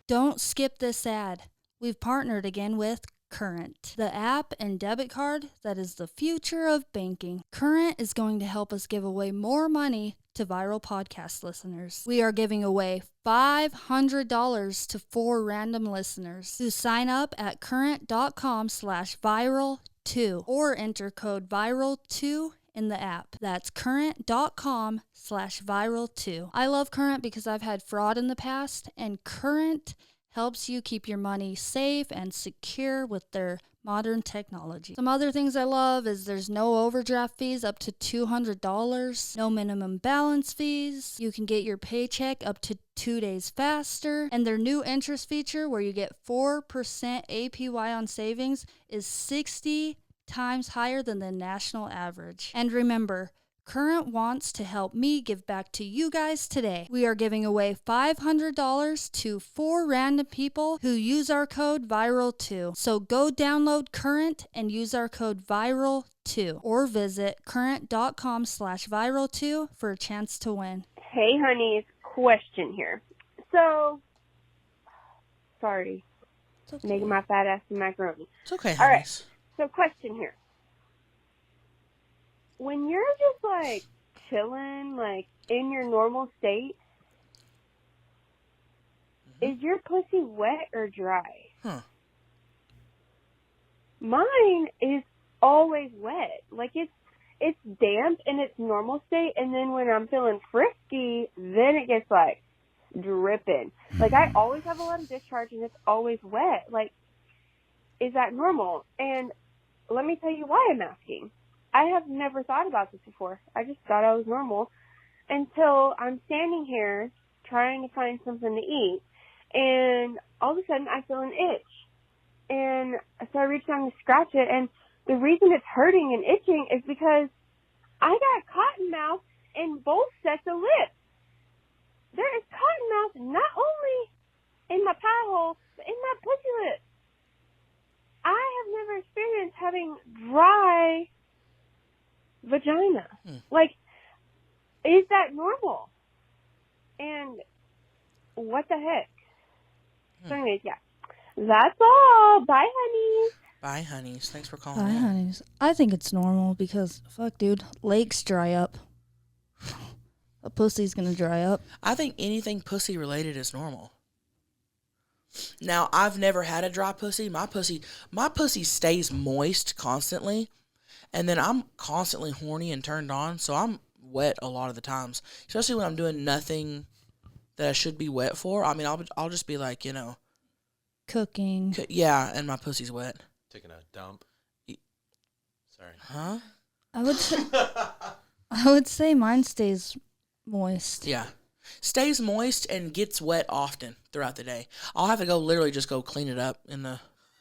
Don't skip this ad. We've partnered again with Current, the app and debit card that is the future of banking. Current is going to help us give away more money to viral podcast listeners. We are giving away $500 to 4 random listeners who sign up at current.com/viral2 or enter code viral2 in the app. That's current.com/viral2. I love Current because I've had fraud in the past, and Current helps you keep your money safe and secure with their modern technology. Some other things I love is there's no overdraft fees up to $200, no minimum balance fees. You can get your paycheck up to 2 days faster, and their new interest feature where you get 4% APY on savings is 60 times higher than the national average. And remember, Current wants to help me give back to you guys today. We are giving away $500 to 4 random people who use our code VIRAL2. So go download Current and use our code VIRAL2 or visit current.com/viral2 for a chance to win. Hey, honeys, question here. So, sorry, making my fat ass some macaroni. It's okay, All right, honeys. so question here. When you're just, like, chilling, like, in your normal state, is your pussy wet or dry? Huh. Mine is always wet. Like, it's damp in its normal state, and then when I'm feeling frisky, then it gets, like, dripping. Like, I always have a lot of discharge, and it's always wet. Like, is that normal? And let me tell you why I'm asking. I have never thought about this before. I just thought I was normal until I'm standing here trying to find something to eat, and all of a sudden I feel an itch. And so I reach down to scratch it, and the reason it's hurting and itching is because I got cotton mouth in both sets of lips. There is cotton mouth not only in my pie hole, but in my pussy lip. I have never experienced having dry vagina. Like, is that normal? And what the heck? So anyways, yeah. That's all. Bye, honey. Bye, honeys. Thanks for calling. Hi, in. honeys. I think it's normal because, fuck, dude, lakes dry up. A pussy's gonna dry up. I think anything pussy related is normal. Now, I've never had a dry pussy. My pussy stays moist constantly, and then I'm constantly horny and turned on, so I'm wet a lot of the times, especially when I'm doing nothing that I should be wet for. I mean, I'll just be like, Cooking. Yeah, and my pussy's wet. Taking a dump. Sorry. Huh? I would say mine stays moist. Yeah. Stays moist and gets wet often throughout the day. I'll have to literally just go clean it up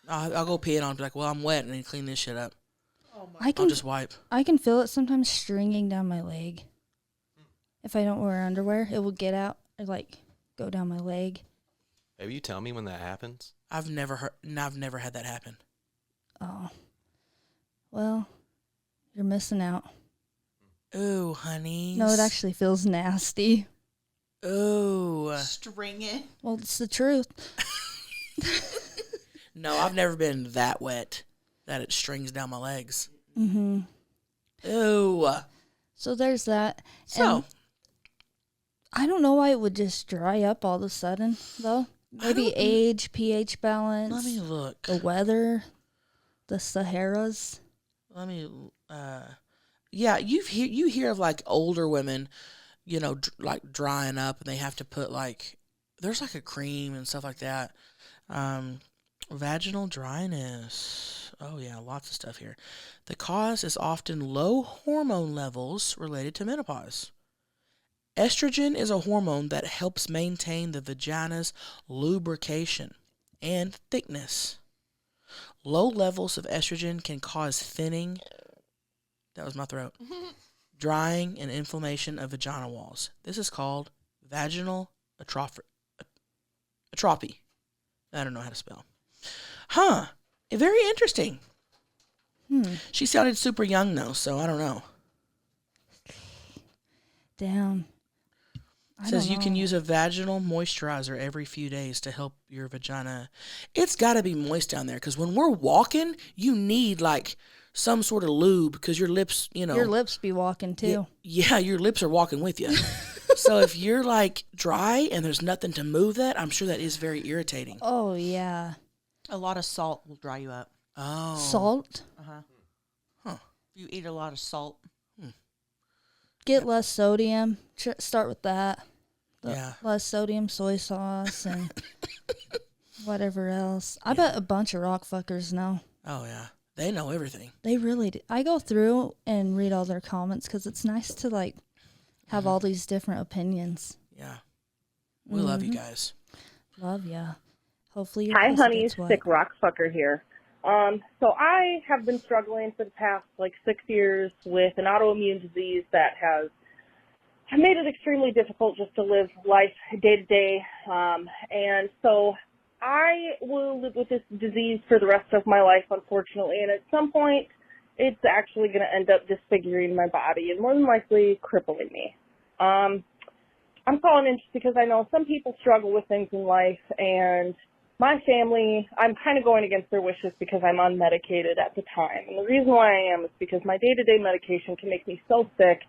I'll go pee it on and be like, well, I'm wet, and then clean this shit up. I'll just wipe. I can feel it sometimes stringing down my leg. If I don't wear underwear, it will get out and go down my leg. Maybe you tell me when that happens. I've never had that happen. Oh. Well, you're missing out. Ooh, honey. No, it actually feels nasty. Ooh. Stringing. Well, it's the truth. No, I've never been that wet that it strings down my legs. Mm-hmm. Ooh. So there's that. So. And I don't know why it would just dry up all of a sudden, though. Maybe age, pH balance. Let me look. The weather. The Saharas. Let me, yeah, you hear of older women, drying up, and they have to put there's a cream and stuff like that. Vaginal dryness. Oh yeah, lots of stuff here. The cause is often low hormone levels related to menopause. Estrogen is a hormone that helps maintain the vagina's lubrication and thickness. Low levels of estrogen can cause thinning. That was my throat. Drying and inflammation of vagina walls. This is called vaginal atrophy. I don't know how to spell. Huh. Very interesting. She sounded super young, though, so I don't know. Damn. It says you can use a vaginal moisturizer every few days to help your vagina. It's got to be moist down there, because when we're walking, you need, some sort of lube, because your lips, Your lips be walking, too. Yeah, your lips are walking with you. So if you're, dry and there's nothing to move that, I'm sure that is very irritating. Oh, yeah. A lot of salt will dry you up. Oh. Salt? Uh-huh. Huh. If you eat a lot of salt. Get less sodium. Start with that. Yeah. Less sodium, soy sauce, and whatever else. I bet a bunch of rock fuckers know. Oh, yeah. They know everything. They really do. I go through and read all their comments because it's nice to, have all these different opinions. Yeah. We love you guys. Love ya. Hopefully your Hi, pussy honey. gets wet. Sick rock fucker here. So I have been struggling for the past 6 years with an autoimmune disease that has made it extremely difficult just to live life day to day. And so I will live with this disease for the rest of my life, unfortunately. And at some point, it's actually going to end up disfiguring my body and more than likely crippling me. I'm calling in just because I know some people struggle with things in life, and my family, I'm kind of going against their wishes because I'm unmedicated at the time. And the reason why I am is because my day-to-day medication can make me so sick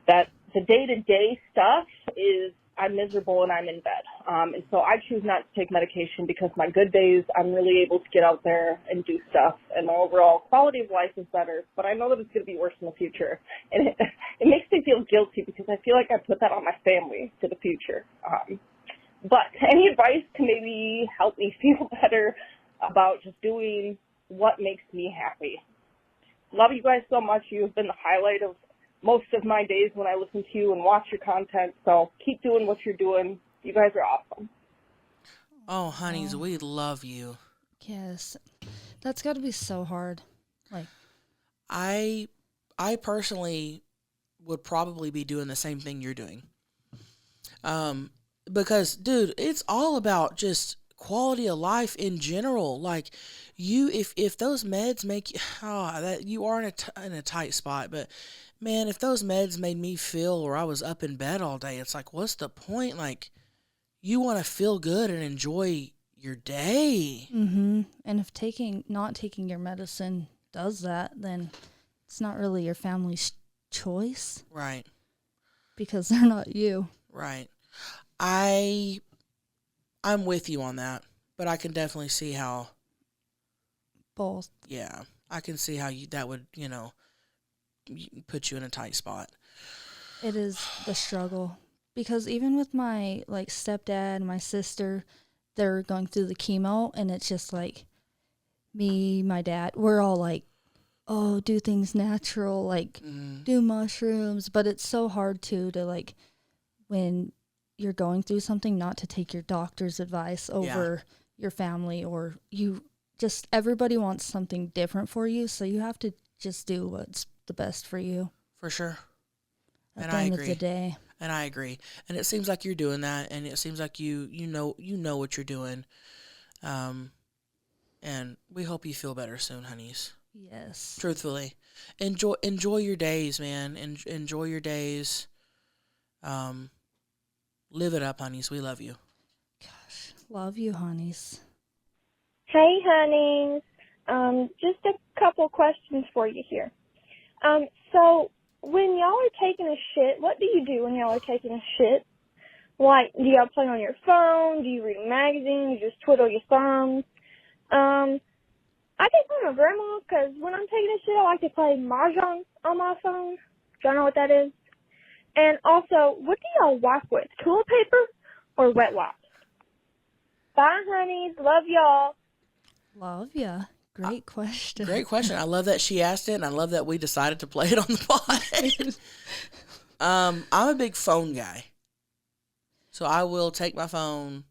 that the day-to-day stuff is I'm miserable and I'm in bed. And so I choose not to take medication because my good days, I'm really able to get out there and do stuff, and my overall quality of life is better. But I know that it's going to be worse in the future. And it makes me feel guilty because I feel like I put that on my family for the future. But any advice to maybe help me feel better about just doing what makes me happy? Love you guys so much. You have been the highlight of most of my days when I listen to you and watch your content. So keep doing what you're doing. You guys are awesome. Oh, honeys, we love you. Yes. That's got to be so hard. I personally would probably be doing the same thing you're doing. Because, dude, it's all about just quality of life in general. If those meds make you, that you are in a tight spot, but man, if those meds made me feel, or I was up in bed all day, it's what's the point? You want to feel good and enjoy your day. And if not taking your medicine does that, then it's not really your family's choice. Right. Because they're not you. Right. I'm with you on that, but I can definitely see how. Both. Yeah, I can see how that would, put you in a tight spot. It is the struggle. Because even with my, like, stepdad and my sister, they're going through the chemo, and it's just, like, me, my dad, we're all, like, oh, do things natural, like, do mushrooms. But it's so hard, to, like, when you're going through something, not to take your doctor's advice over your family, or everybody wants something different for you, so you have to just do what's the best for you. For sure. At the end of the day. And I agree. And it seems like you're doing that, and it seems like you know what you're doing. And we hope you feel better soon, honeys. Yes. Truthfully. Enjoy your days, man. Enjoy your days. Live it up, honeys. We love you. Gosh, love you, honeys. Hey, honeys. Just a couple questions for you here. So when y'all are taking a shit, what do you do when y'all are taking a shit? Like, do y'all play on your phone? Do you read a magazine? You just twiddle your thumbs? I think I'm a grandma, because when I'm taking a shit, I like to play Mahjong on my phone. Do y'all know what that is? And also, what do y'all wipe with? Toilet paper or wet wipes? Bye, honeys. Love y'all. Love ya. Great question. Great question. I love that she asked it, and I love that we decided to play it on the pod. I'm a big phone guy. So I will take my phone,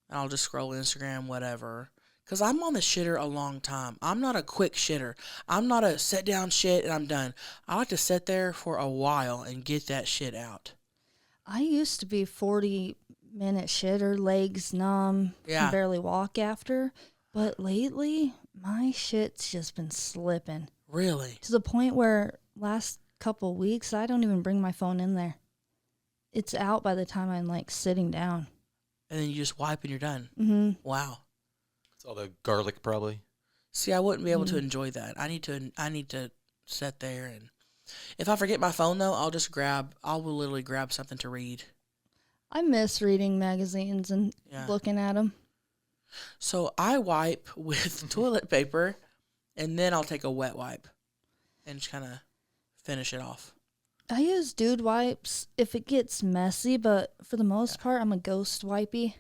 and I'll just scroll Instagram, whatever. Because I'm on the shitter a long time. I'm not a quick shitter. I'm not a sit down shit and I'm done. I like to sit there for a while and get that shit out. I used to be 40-minute shitter, legs numb, can barely walk after. But lately, my shit's just been slipping. Really? To the point where last couple weeks, I don't even bring my phone in there. It's out by the time I'm, like, sitting down. And then you just wipe and you're done. Mm-hmm. Wow. It's all the garlic, probably. See, I wouldn't be able to enjoy that. I need to sit there, and if I forget my phone though, I will literally grab something to read. I miss reading magazines and looking at them. So I wipe with toilet paper, and then I'll take a wet wipe and just kind of finish it off. I use dude wipes if it gets messy, but for the most part, I'm a ghost wipey.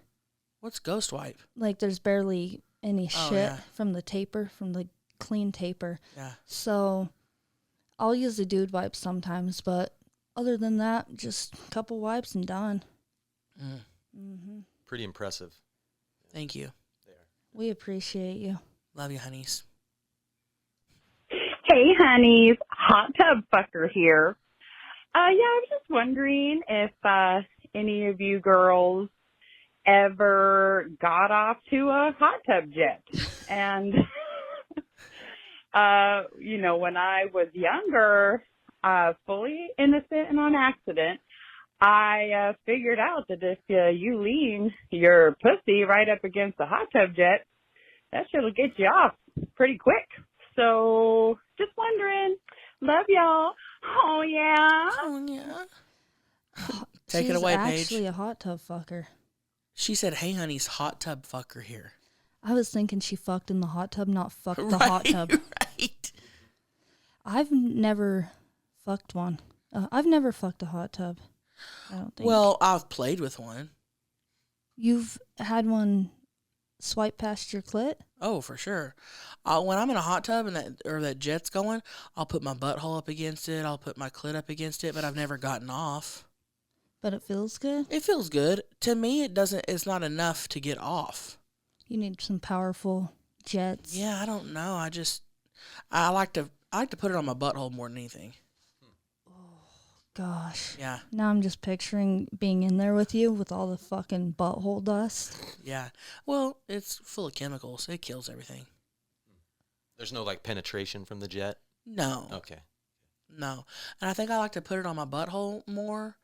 What's ghost wipe? Like, there's barely any shit from the taper, from the clean taper. Yeah. So I'll use the dude wipe sometimes, but other than that, just a couple wipes and done. Pretty impressive. Thank you. We appreciate you. Love you, honeys. Hey, honeys. Hot tub fucker here. I was just wondering if any of you girls ever got off to a hot tub jet. And, when I was younger, fully innocent and on accident, I figured out that if you lean your pussy right up against the hot tub jet, that shit will get you off pretty quick. So, just wondering. Love y'all. Oh, yeah. Oh, yeah. Take it away, Paige. She's actually a hot tub fucker. She said, hey, honey's hot tub fucker here. I was thinking she fucked in the hot tub, not fucked the hot tub. Right. I've never fucked one. I've never fucked a hot tub, I don't think. Well, I've played with one. You've had one swipe past your clit? Oh, for sure. When I'm in a hot tub and that jet's going, I'll put my butthole up against it. I'll put my clit up against it, but I've never gotten off. But it feels good? It feels good. To me, it's not enough to get off. You need some powerful jets. Yeah, I don't know. I like to put it on my butthole more than anything. Gosh. Yeah. Now I'm just picturing being in there with you with all the fucking butthole dust. Yeah. Well, it's full of chemicals. It kills everything. There's no, like, penetration from the jet? No. Okay. No. And I think I like to put it on my butthole more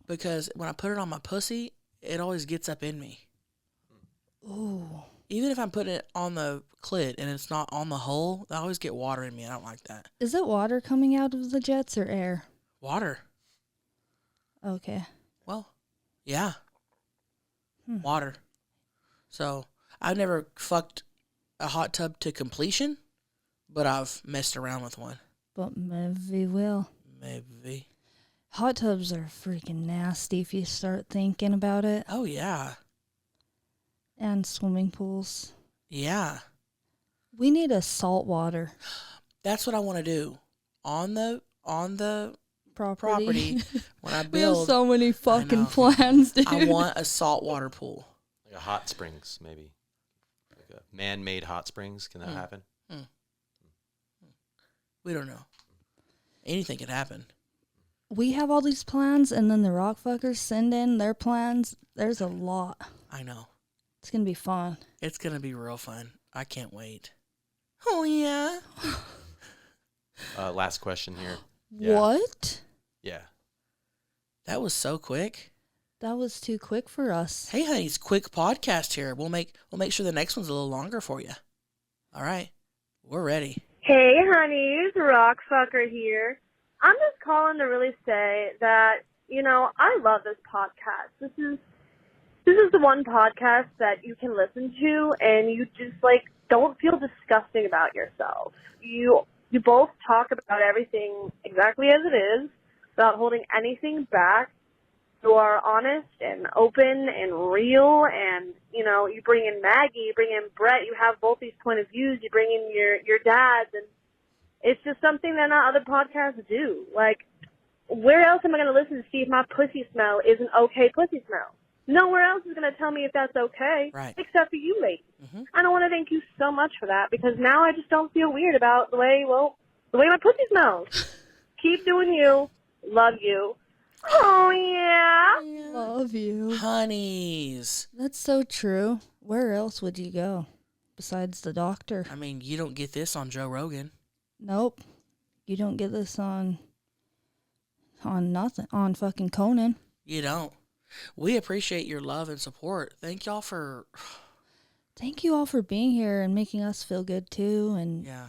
because when I put it on my pussy, it always gets up in me. Ooh. Even if I'm putting it on the clit and it's not on the hole, I always get water in me. I don't like that. Is it water coming out of the jets or air? Water. Okay. Well, yeah. Water. So, I've never fucked a hot tub to completion, but I've messed around with one. But maybe will. Maybe. Hot tubs are freaking nasty if you start thinking about it. Oh, yeah. And swimming pools. Yeah. We need a salt water. That's what I want to do. On the property when I build. We have so many fucking plans, dude. I want a saltwater pool. Like a hot springs, maybe. Like a man-made hot springs. Can that happen? We don't know. Anything could happen. We have all these plans, and then the rock fuckers send in their plans. There's a lot. I know. It's going to be fun. It's going to be real fun. I can't wait. Oh, yeah. Last question here. What? Yeah. That was so quick. That was too quick for us. Hey, honey, it's quick podcast here. We'll make sure the next one's a little longer for you. All right. We're ready. Hey, honeys, Rockfucker here. I'm just calling to really say that, I love this podcast. This is the one podcast that you can listen to and you just, don't feel disgusting about yourself. You both talk about everything exactly as it is without holding anything back. You are honest and open and real, and, you bring in Maggie, you bring in Brett, you have both these point of views, you bring in your dads, and it's just something that not other podcasts do. Where else am I going to listen to see if my pussy smell is an okay pussy smell? Nowhere else is going to tell me if that's okay, right, except for you ladies. And I want to thank you so much for that, because now I just don't feel weird about the way my pussy smells. Keep doing you. Love you. Oh, yeah. Love you. Honeys. That's so true. Where else would you go besides the doctor? I mean, you don't get this on Joe Rogan. Nope. You don't get this on nothing. On fucking Conan. You don't. We appreciate your love and support. Thank you all for being here and making us feel good too. And yeah,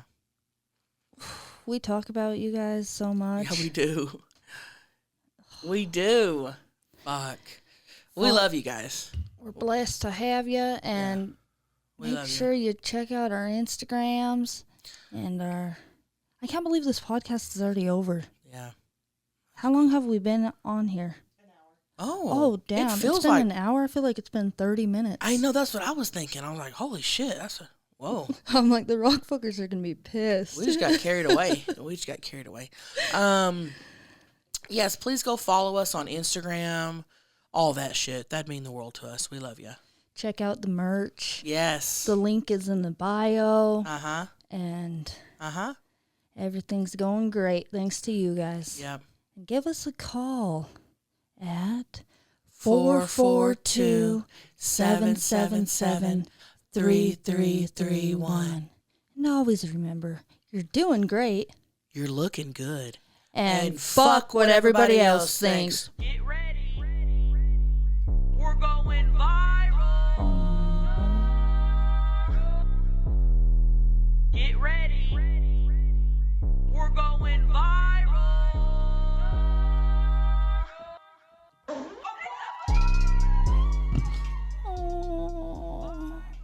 we talk about you guys so much. Yeah, we do. We do. Fuck. We love you guys. We're blessed to have you, and make sure you check out our Instagrams and our. I can't believe this podcast is already over. Yeah. How long have we been on here? Oh, damn. It feels it's been like an hour. I feel like it's been 30 minutes. I know, that's what I was thinking. I was like, holy shit, whoa. I'm like, the rock fuckers are going to be pissed. We just got carried away. Yes, please go follow us on Instagram. All that shit. That'd mean the world to us. We love you. Check out the merch. Yes. The link is in the bio. Uh-huh. And uh-huh. Everything's going great thanks to you guys. Yep. And give us a call at 442-777-3331. And always remember, you're doing great. You're looking good. And fuck what everybody else thinks. Get ready. We're going viral. Get ready.